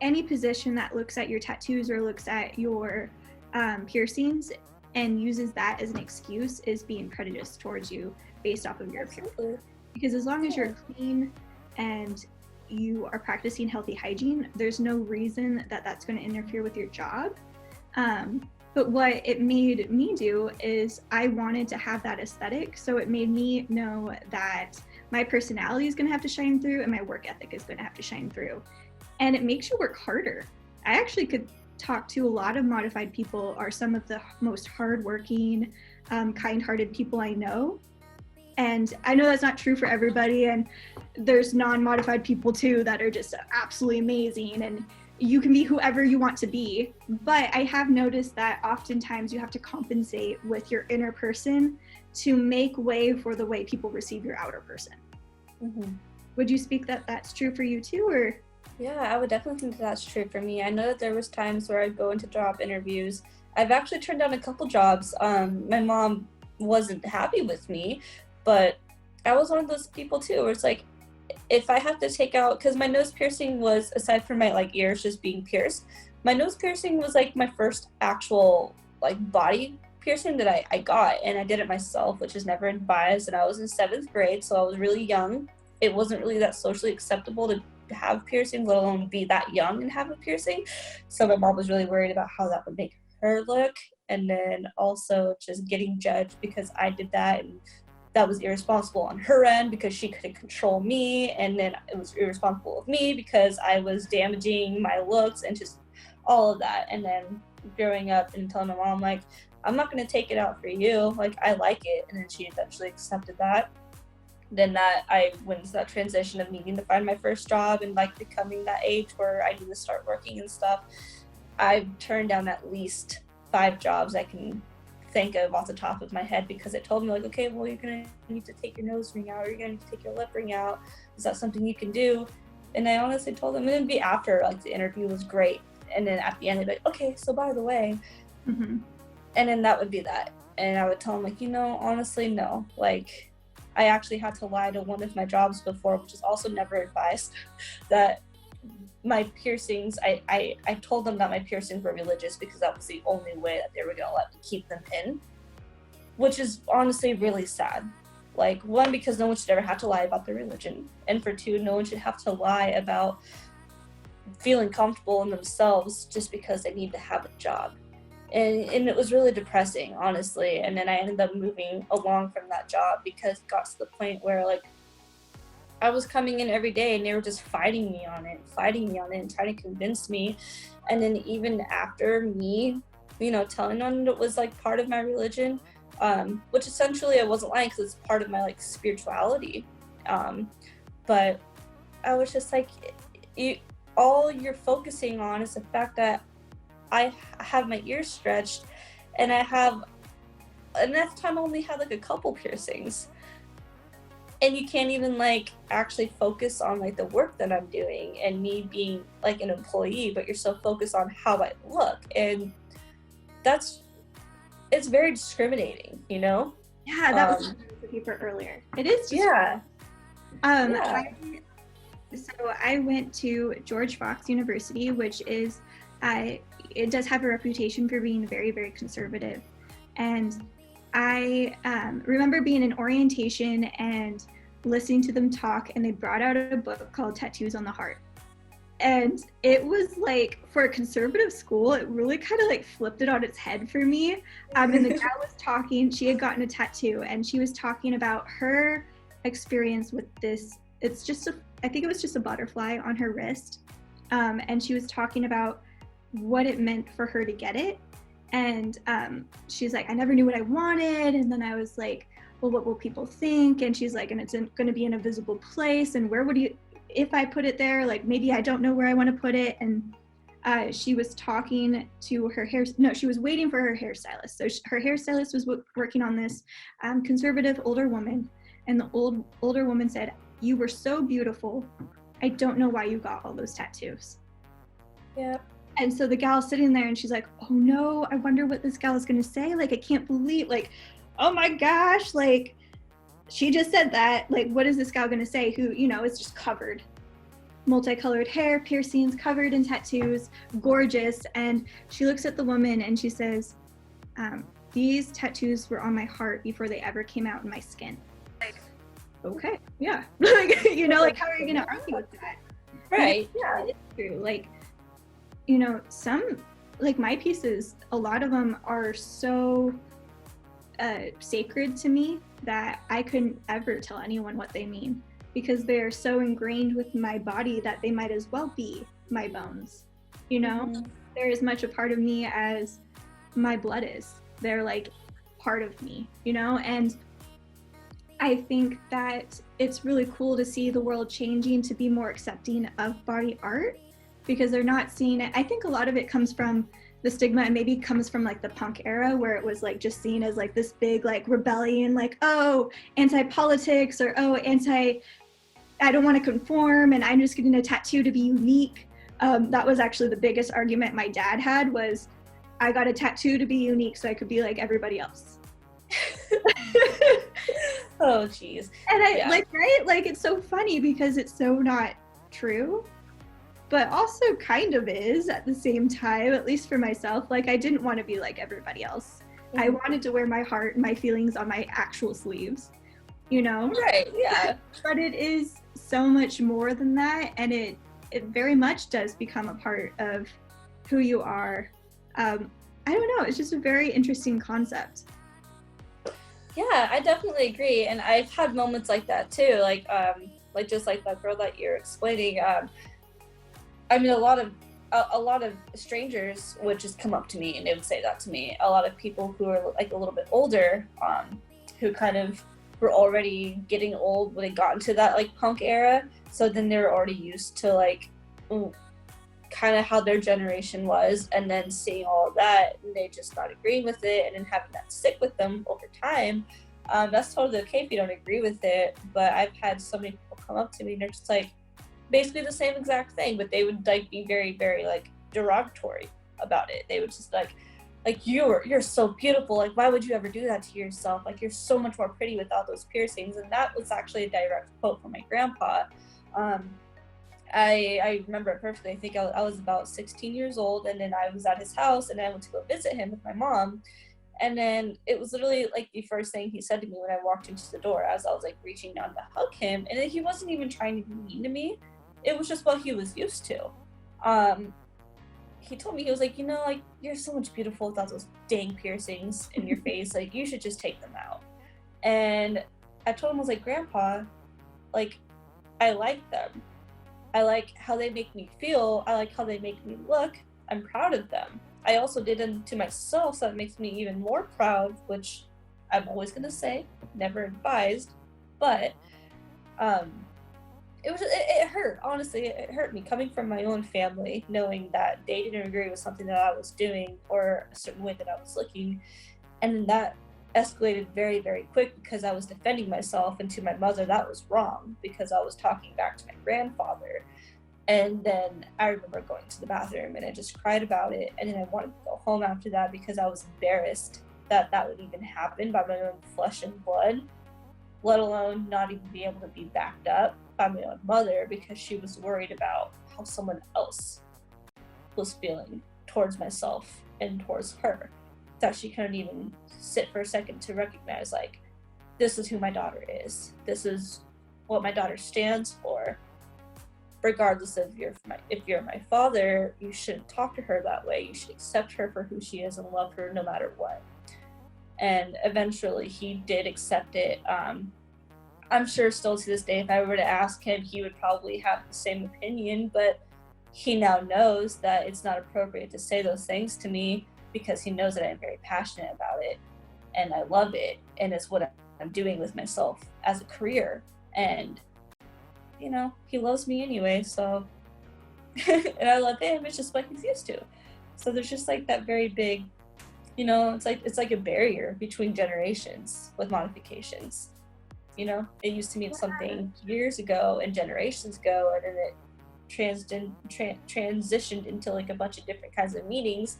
any position that looks at your tattoos or looks at your piercings and uses that as an excuse is being prejudiced towards you based off of your appearance. Because as long as you're clean and you are practicing healthy hygiene, there's no reason that that's going to interfere with your job. But what it made me do is I wanted to have that aesthetic. So it made me know that my personality is going to have to shine through and my work ethic is going to have to shine through. And it makes you work harder. I actually could talk to a lot of modified people, are some of the most hardworking, kind-hearted people I know. And I know that's not true for everybody. And there's non-modified people too that are just absolutely amazing. And you can be whoever you want to be, but I have noticed that oftentimes you have to compensate with your inner person to make way for the way people receive your outer person. Mm-hmm. Would you speak that that's true for you too, or? Yeah, I would definitely think that's true for me. I know that there was times where I'd go into job interviews. I've actually turned down a couple jobs. My mom wasn't happy with me, but I was one of those people too, where it's like, if I have to take out, because my nose piercing was, aside from my like ears just being pierced, my nose piercing was like my first actual like body piercing that I got, and I did it myself, which is never advised. And I was in 7th grade, so I was really young. It wasn't really that socially acceptable to have piercings, let alone be that young and have a piercing. So my mom was really worried about how that would make her look, and then also just getting judged because I did that, and that was irresponsible on her end because she couldn't control me, and then it was irresponsible of me because I was damaging my looks and just all of that. And then growing up and telling my mom, like, I'm not going to take it out for you, like, I like it. And then she eventually accepted that. Then that I went into that transition of needing to find my first job and like becoming that age where I need to start working and stuff. I've turned down at least 5 jobs I can think of off the top of my head because it told me like, okay, well, you're gonna need to take your nose ring out, or you're gonna need to take your lip ring out. Is that something you can do? And I honestly told them, and it'd be after like the interview was great, and then at the end they'd be like, okay, so by the way, mm-hmm. And then that would be that. And I would tell them like, you know, honestly, no, like I actually had to lie to one of my jobs before, which is also never advised, that my piercings, I told them that my piercings were religious because that was the only way that they were going to let me keep them in, which is honestly really sad. Like, 1, because no one should ever have to lie about their religion, and for 2, no one should have to lie about feeling comfortable in themselves just because they need to have a job. And it was really depressing, honestly. And then I ended up moving along from that job because it got to the point where like I was coming in every day and they were just fighting me on it and trying to convince me. And then even after me, you know, telling them it was like part of my religion, which essentially I wasn't lying because it's part of my like spirituality. But I was just like, all you're focusing on is the fact that I have my ears stretched, and at that time I only had like a couple piercings. And you can't even like actually focus on like the work that I'm doing and me being like an employee, but you're so focused on how I look. And it's very discriminating, you know? Yeah, that was with you for earlier. It is. Yeah. Yeah. I went to George Fox University, which is, it does have a reputation for being very, very conservative. And I remember being in orientation and listening to them talk, and they brought out a book called Tattoos on the Heart. And it was like, for a conservative school, it really kind of like flipped it on its head for me. And the gal was talking, she had gotten a tattoo, and she was talking about her experience with this. It's just I think it was just a butterfly on her wrist. And she was talking about what it meant for her to get it. And she's like, I never knew what I wanted. And then I was like, well, what will people think? And she's like, and it's going to be in a visible place. And where would you, if I put it there, like maybe I don't know where I want to put it. And she was talking to her she was waiting for her hairstylist. So her hairstylist was working on this conservative older woman. And the older woman said, you were so beautiful. I don't know why you got all those tattoos. Yeah. And so the gal's sitting there and she's like, oh no, I wonder what this gal is going to say. Like, I can't believe, like, oh my gosh, like, she just said that. Like, what is this gal going to say? Who, you know, is just covered. Multicolored hair, piercings, covered in tattoos, gorgeous. And she looks at the woman and she says, these tattoos were on my heart before they ever came out in my skin. Like, okay, yeah. Like, you know, like, how are you going to argue with that? Right, yeah. It's true. Like, you know, some, like my pieces, a lot of them are so sacred to me that I couldn't ever tell anyone what they mean, because they're so ingrained with my body that they might as well be my bones. You know, they're as much a part of me as my blood is. They're like part of me, you know? And I think that it's really cool to see the world changing to be more accepting of body art, because they're not seeing it. I think a lot of it comes from the stigma, and maybe comes from like the punk era, where it was like just seen as like this big like rebellion, like, oh, anti-politics, or oh, I don't want to conform, and I'm just getting a tattoo to be unique. That was actually the biggest argument my dad had, was I got a tattoo to be unique so I could be like everybody else. Oh geez. And I like, right, like, it's so funny because it's so not true, but also kind of is at the same time, at least for myself. Like, I didn't want to be like everybody else. I wanted to wear my heart and my feelings on my actual sleeves, you know? Right, yeah. But it is so much more than that, and it very much does become a part of who you are. I don't know, it's just a very interesting concept. Yeah, I definitely agree, and I've had moments like that too, like just like that girl that you're explaining. I mean, a lot of strangers would just come up to me and they would say that to me. A lot of people who are like a little bit older, who kind of were already getting old when they got into that like punk era, so then they were already used to like kind of how their generation was, and then seeing all of that, and they just not agreeing with it, and then having that stick with them over time. That's totally okay if you don't agree with it, but I've had so many people come up to me and they're just like basically the same exact thing, but they would like be very, very like derogatory about it. They would just like you're so beautiful, like why would you ever do that to yourself, like you're so much more pretty without those piercings. And that was actually a direct quote from my grandpa. I remember it perfectly. I think I was about 16 years old, and then I was at his house, and I went to go visit him with my mom. And then it was literally like the first thing he said to me when I walked into the door, as I was like reaching down to hug him. And he wasn't even trying to be mean to me. It was just what he was used to. He told me, he was like, you know, like, you're so much beautiful without those dang piercings in your face. Like, you should just take them out. And I told him, I was like, Grandpa, like, I like them. I like how they make me feel. I like how they make me look. I'm proud of them. I also did them to myself, so that makes me even more proud, which I'm always going to say, never advised. But it hurt, honestly. It hurt me coming from my own family, knowing that they didn't agree with something that I was doing or a certain way that I was looking. And then that escalated very, very quick because I was defending myself, and to my mother that was wrong because I was talking back to my grandfather. And then I remember going to the bathroom and I just cried about it, and then I wanted to go home after that because I was embarrassed that that would even happen by my own flesh and blood. let alone not even be able to be backed up by my own mother because she was worried about how someone else was feeling towards myself and towards her, that she couldn't even sit for a second to recognize, like, this is who my daughter is. This is what my daughter stands for. Regardless of if you're my father, you shouldn't talk to her that way. You should accept her for who she is and love her no matter what. And eventually he did accept it. I'm sure still to this day, if I were to ask him, he would probably have the same opinion, but he now knows that it's not appropriate to say those things to me because he knows that I'm very passionate about it and I love it, and it's what I'm doing with myself as a career. And, you know, he loves me anyway, so, and I love him, it's just what he's used to. So there's just like that very big, you know, it's like a barrier between generations with modifications. You know, it used to mean something years ago and generations ago, and then it transitioned into like a bunch of different kinds of meanings.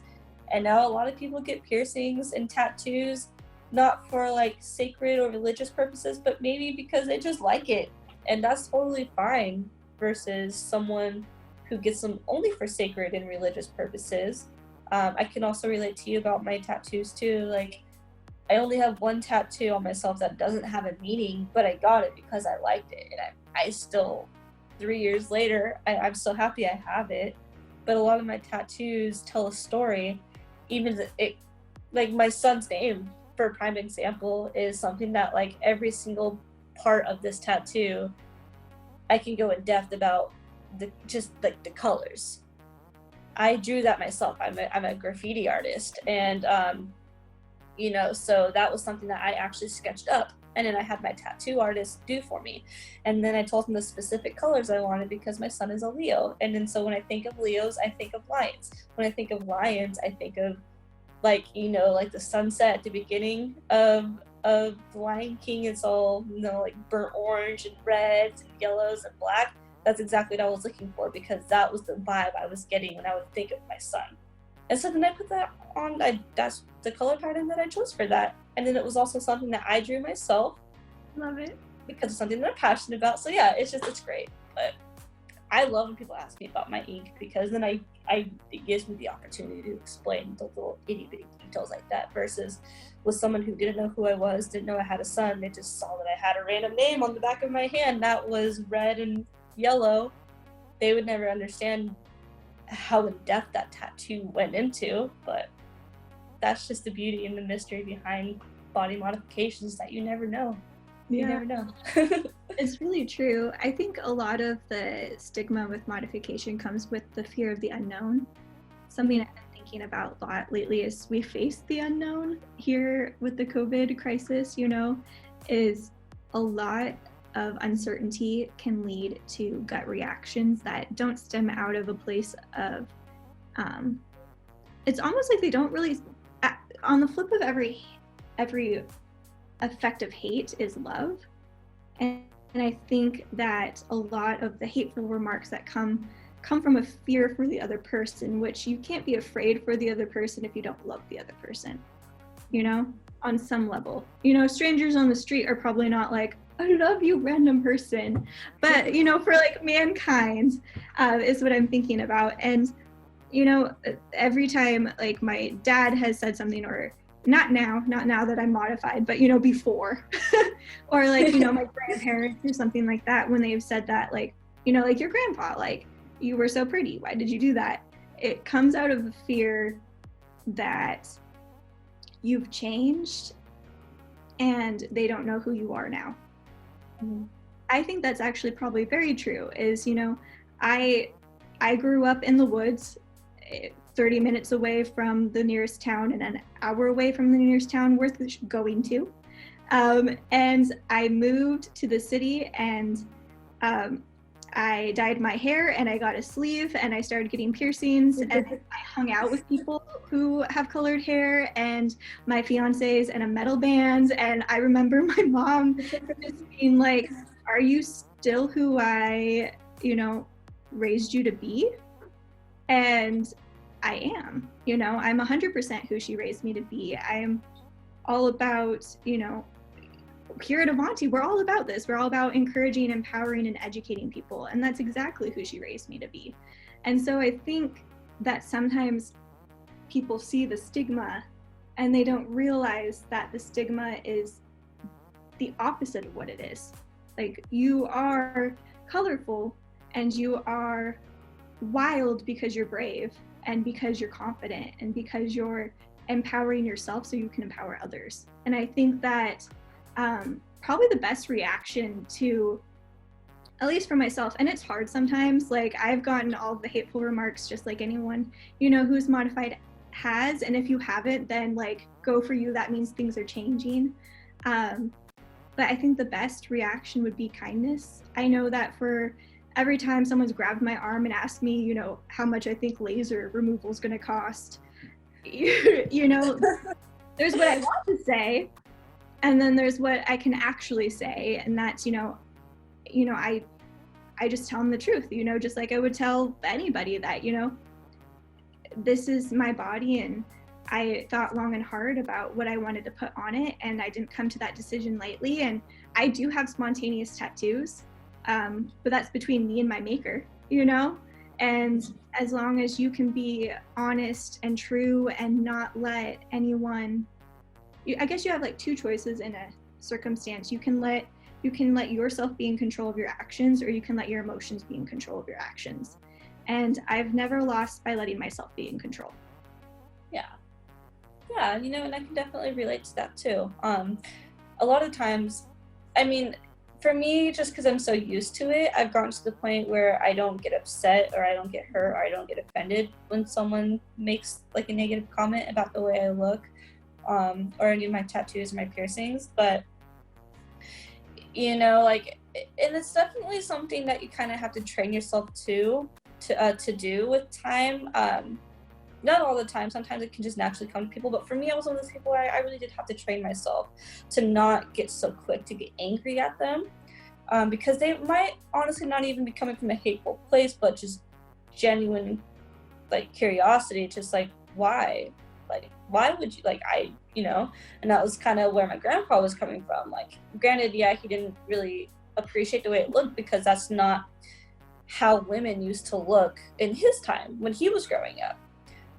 And now a lot of people get piercings and tattoos, not for like sacred or religious purposes, but maybe because they just like it. And that's totally fine, versus someone who gets them only for sacred and religious purposes. I can also relate to you about my tattoos too. Like, I only have one tattoo on myself that doesn't have a meaning, but I got it because I liked it. And I still, 3 years later, I'm so happy I have it. But a lot of my tattoos tell a story. Even like my son's name, for a prime example, is something that like every single part of this tattoo, I can go in depth about just like the colors. I drew that myself. I'm a graffiti artist, and you know, so that was something that I actually sketched up, and then I had my tattoo artist do for me, and then I told him the specific colors I wanted because my son is a Leo. And then so when I think of Leos, I think of lions. When I think of lions, I think of, like, you know, like the sunset at the beginning of The Lion King. It's all, you know, like burnt orange and reds and yellows and black. That's exactly what I was looking for, because that was the vibe I was getting when I would think of my son. And so then I put that on. That's the color pattern that I chose for that. And then it was also something that I drew myself. Love it. Because it's something that I'm passionate about. So yeah, it's great. But I love when people ask me about my ink, because then it gives me the opportunity to explain the little itty bitty details like that, versus with someone who didn't know who I was, didn't know I had a son, they just saw that I had a random name on the back of my hand that was red and yellow. They would never understand how in depth that tattoo went into. But that's just the beauty and the mystery behind body modifications, that you never know. You never know. It's really true. I think a lot of the stigma with modification comes with the fear of the unknown. Something I've been thinking about a lot lately is we face the unknown here with the COVID crisis, you know, is a lot of uncertainty can lead to gut reactions that don't stem out of a place of, it's almost like they don't really, on the flip of every effect of hate is love. And I think that a lot of the hateful remarks that come from a fear for the other person, which you can't be afraid for the other person if you don't love the other person, you know, on some level. You know, strangers on the street are probably not like, I love you, random person. But, you know, for like mankind is what I'm thinking about. And, you know, every time like my dad has said something, or not now that I'm modified, but, you know, before, or like, you know, my grandparents or something like that, when they've said that, like, you know, like your grandpa, like, you were so pretty, why did you do that? It comes out of the fear that you've changed and they don't know who you are now. Mm-hmm. I think that's actually probably very true. Is, you know, I grew up in the woods, 30 minutes away from the nearest town and an hour away from the nearest town worth going to. And I moved to the city, and I dyed my hair and I got a sleeve and I started getting piercings, and I hung out with people who have colored hair, and my fiance's in a metal band. And I remember my mom just being like, are you still who I, you know, raised you to be? And I am, you know, I'm 100% who she raised me to be. I'm all about, you know, here at Avanti, we're all about this. We're all about encouraging, empowering, and educating people. And that's exactly who she raised me to be. And so I think that sometimes people see the stigma and they don't realize that the stigma is the opposite of what it is. Like, you are colorful and you are wild because you're brave and because you're confident and because you're empowering yourself so you can empower others. And I think that probably the best reaction to, at least for myself, and it's hard sometimes, like I've gotten all the hateful remarks just like anyone, you know, who's modified has, and if you haven't, then like go for you, that means things are changing. But I think the best reaction would be kindness. I know that for every time someone's grabbed my arm and asked me, you know, how much I think laser removal is going to cost, you know, there's what I want to say, and then there's what I can actually say, and that's, you know, I just tell them the truth, you know, just like I would tell anybody that, you know, this is my body, and I thought long and hard about what I wanted to put on it, and I didn't come to that decision lightly. And I do have spontaneous tattoos, but that's between me and my maker, you know? And as long as you can be honest and true and not let anyone, I guess you have like two choices in a circumstance. You can let yourself be in control of your actions, or you can let your emotions be in control of your actions. And I've never lost by letting myself be in control. Yeah, you know, and I can definitely relate to that too. A lot of times, I mean, for me, just because I'm so used to it, I've gotten to the point where I don't get upset, or I don't get hurt, or I don't get offended when someone makes like a negative comment about the way I look, or any of my tattoos or my piercings. But, you know, like, and it's definitely something that you kind of have to train yourself to do with time. Not all the time, sometimes it can just naturally come to people, but for me, I was one of those people where I really did have to train myself to not get so quick to get angry at them, because they might honestly not even be coming from a hateful place, but just genuine, like, curiosity, just like, why would you, like, you know, and that was kind of where my grandpa was coming from. Like, granted, yeah, he didn't really appreciate the way it looked, because that's not how women used to look in his time when he was growing up.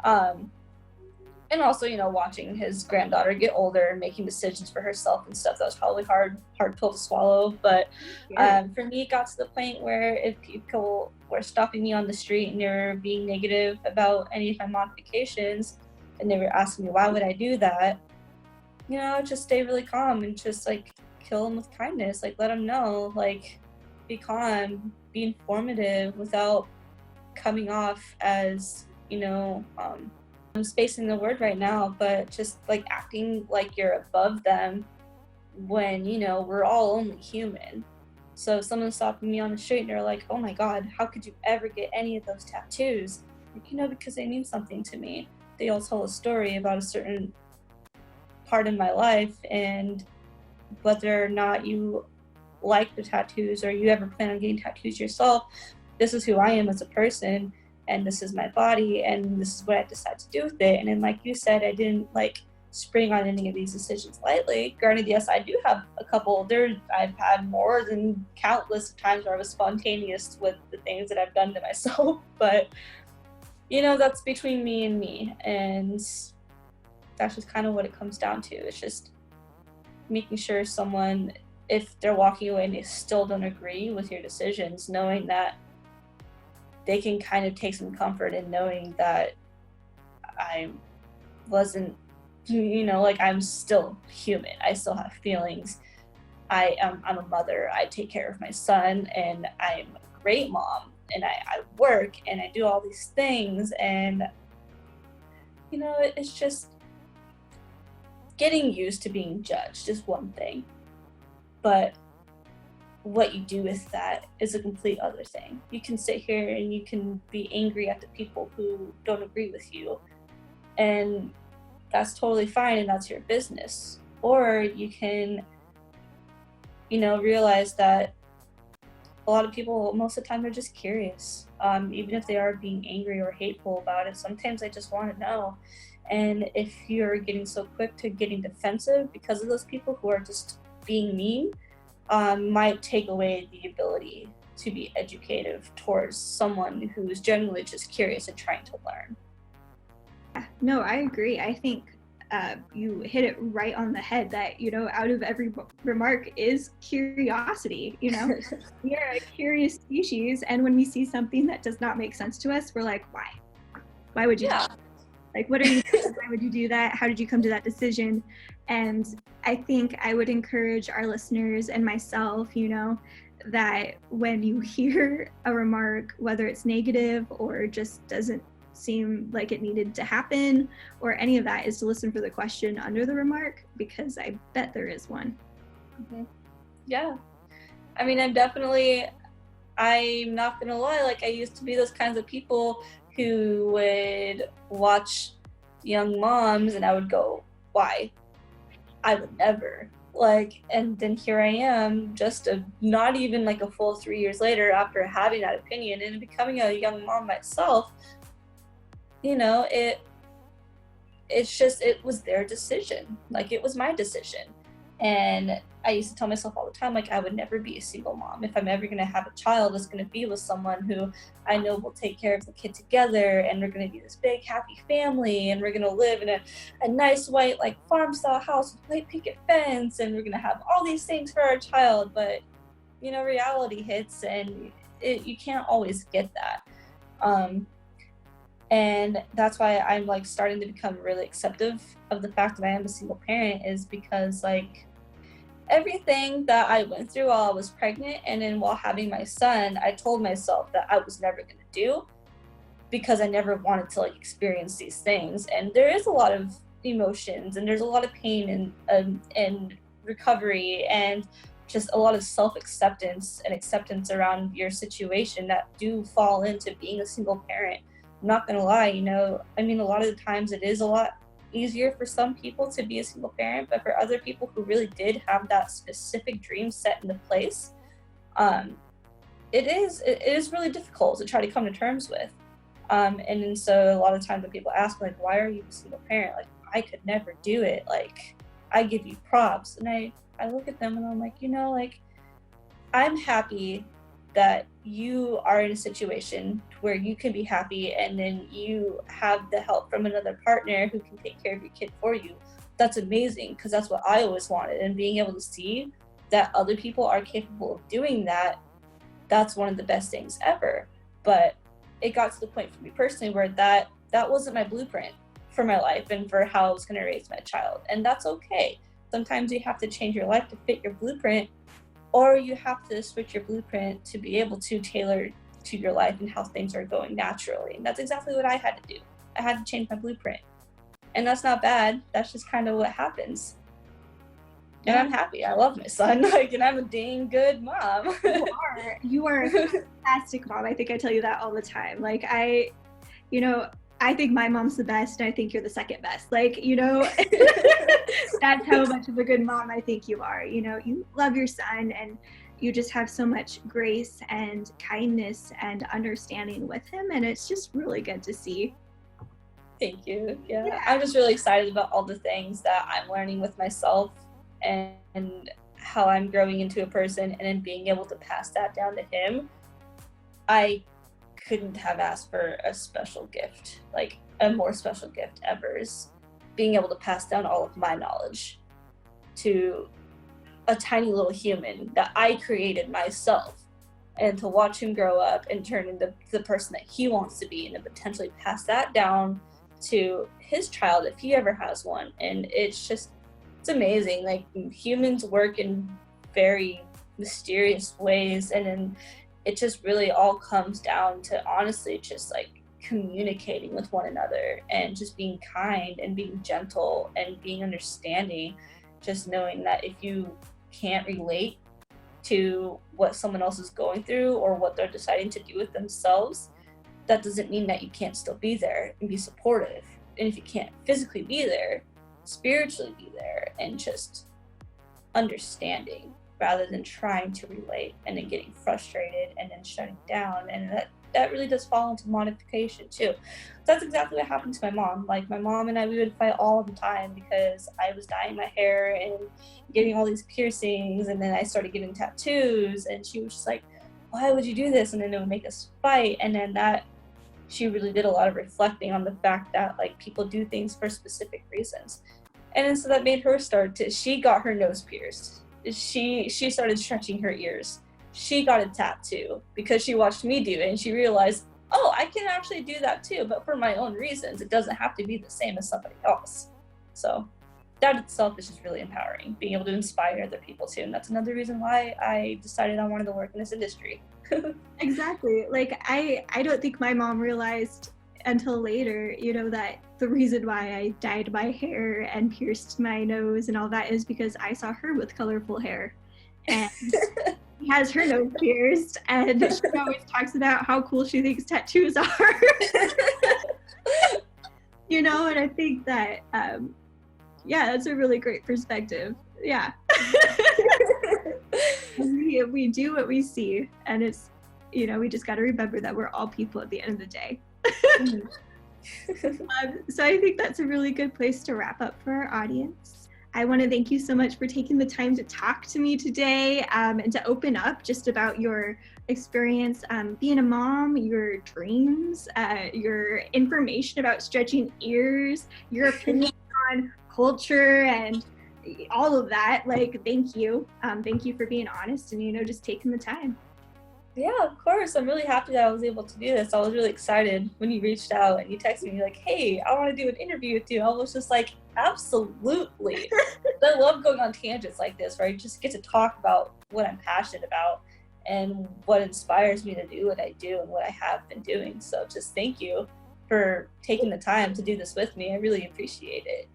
And also, you know, watching his granddaughter get older and making decisions for herself and stuff, that was probably hard pill to swallow. But for me, it got to the point where if people were stopping me on the street and they were being negative about any of my modifications, and they were asking me why would I do that, you know, just stay really calm and just like kill them with kindness. Like, let them know, like, be calm, be informative without coming off as, you know, I'm spacing the word right now, but just like acting like you're above them when, you know, we're all only human. So if someone's stopping me on the street and they're like, oh my God, how could you ever get any of those tattoos? Like, you know, because they mean something to me. They all tell a story about a certain part in my life, and whether or not you like the tattoos or you ever plan on getting tattoos yourself, this is who I am as a person, and this is my body, and this is what I decide to do with it. And then, like you said, I didn't like spring on any of these decisions lightly. Granted, yes, I do have a couple. I've had more than countless times where I was spontaneous with the things that I've done to myself. But, you know, that's between me and me, and that's just kind of what it comes down to. It's just making sure someone, if they're walking away and they still don't agree with your decisions, knowing that they can kind of take some comfort in knowing that I wasn't, you know, like, I'm still human. I still have feelings. I'm a mother. I take care of my son, and I'm a great mom, and I work, and I do all these things. And, you know, it's just getting used to being judged is one thing, but what you do with that is a complete other thing. You can sit here and you can be angry at the people who don't agree with you, and that's totally fine, and that's your business. Or you can, you know, realize that a lot of people, most of the time, they're just curious. Even if they are being angry or hateful about it, sometimes they just want to know. And if you're getting so quick to getting defensive because of those people who are just being mean might take away the ability to be educative towards someone who is generally just curious and trying to learn. No, I agree. I think you hit it right on the head that, out of every remark is curiosity. We are a curious species, and when we see something that does not make sense to us, we're like, why? Why would you do that? Like, what are you doing? Why would you do that? How did you come to that decision? And I think I would encourage our listeners and myself, that when you hear a remark, whether it's negative or just doesn't seem like it needed to happen or any of that, is to listen for the question under the remark, because I bet there is one. Mm-hmm. Yeah. I mean, I'm not gonna lie, like I used to be those kinds of people who would watch young moms and I would go, why? I would never. And then here I am, not even like a full 3 years later after having that opinion and becoming a young mom myself. It was their decision. Like, it was my decision. And I used to tell myself all the time, like, I would never be a single mom. If I'm ever going to have a child, it's going to be with someone who I know will take care of the kid together, and we're going to be this big, happy family, and we're going to live in a nice white, like, farm-style house with white picket fence, and we're going to have all these things for our child. But, reality hits, and you can't always get that. And that's why I'm, like, starting to become really acceptive of the fact that I am a single parent, is because, like, everything that I went through while I was pregnant and then while having my son, I told myself that I was never going to do, because I never wanted to, like, experience these things. And there is a lot of emotions, and there's a lot of pain and recovery, and just a lot of self-acceptance and acceptance around your situation that do fall into being a single parent. I'm not going to lie, I mean, a lot of the times it is a lot easier for some people to be a single parent, but for other people who really did have that specific dream set into place, it is really difficult to try to come to terms with. And then so a lot of times when people ask me, like, why are you a single parent? Like, I could never do it. Like, I give you props. And I look at them and I'm like, like, I'm happy that you are in a situation where you can be happy, and then you have the help from another partner who can take care of your kid for you. That's amazing, because that's what I always wanted. And being able to see that other people are capable of doing that, that's one of the best things ever. But it got to the point for me personally where that wasn't my blueprint for my life and for how I was going to raise my child. And that's okay. Sometimes you have to change your life to fit your blueprint, or you have to switch your blueprint to be able to tailor to your life and how things are going naturally. And that's exactly what I had to do. I had to change my blueprint. And that's not bad. That's just kind of what happens. And I'm happy. I love my son. And I'm a dang good mom. You are a fantastic mom. I think I tell you that all the time. I think my mom's the best, and I think you're the second best. That's how much of a good mom I think you are. You love your son, and you just have so much grace and kindness and understanding with him, and it's just really good to see. Thank you. Yeah. I'm just really excited about all the things that I'm learning with myself and how I'm growing into a person, and then being able to pass that down to him. I couldn't have asked for a special gift, like a more special gift ever, is being able to pass down all of my knowledge to a tiny little human that I created myself, and to watch him grow up and turn into the person that he wants to be, and to potentially pass that down to his child if he ever has one. And it's amazing. Like, humans work in very mysterious ways, and then it just really all comes down to honestly just like communicating with one another, and just being kind and being gentle and being understanding. Just knowing that if you can't relate to what someone else is going through or what they're deciding to do with themselves, that doesn't mean that you can't still be there and be supportive. And if you can't physically be there, spiritually be there, and just understanding rather than trying to relate and then getting frustrated and then shutting down. And that really does fall into modification too. That's exactly what happened to my mom. Like my mom and I, we would fight all the time because I was dyeing my hair and getting all these piercings, and then I started getting tattoos, and she was just like, why would you do this? And then it would make us fight. And then that, she really did a lot of reflecting on the fact that like people do things for specific reasons. And then so that made her she got her nose pierced. She started stretching her ears. She got a tattoo because she watched me do it, and she realized, oh, I can actually do that too, but for my own reasons. It doesn't have to be the same as somebody else. So that itself is just really empowering, being able to inspire other people too. And that's another reason why I decided I wanted to work in this industry. Exactly. Like I don't think my mom realized until later, you know, that the reason why I dyed my hair and pierced my nose and all that is because I saw her with colorful hair, and she has her nose pierced, and she always talks about how cool she thinks tattoos are. You know, and I think that yeah, that's a really great perspective. Yeah. we do what we see, and it's, you know, we just got to remember that we're all people at the end of the day. So I think that's a really good place to wrap up for our audience. I want to thank you so much for taking the time to talk to me today, and to open up just about your experience being a mom, your dreams, your information about stretching ears, your opinion on culture, and all of that. Like, thank you. Thank you for being honest and, you know, just taking the time. Yeah, of course. I'm really happy that I was able to do this. I was really excited when you reached out and you texted me like, hey, I want to do an interview with you. I was just like, absolutely. I love going on tangents like this, where I just get to talk about what I'm passionate about and what inspires me to do what I do and what I have been doing. So just thank you for taking the time to do this with me. I really appreciate it.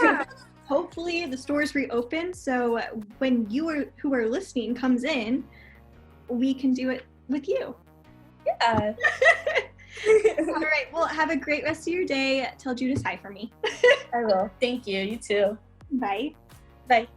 Yeah. Hopefully the stores reopen, so when who are listening comes in, we can do it with you. Yeah. All right. Well, have a great rest of your day. Tell Judas hi for me. I will. Thank you. You too. Bye. Bye.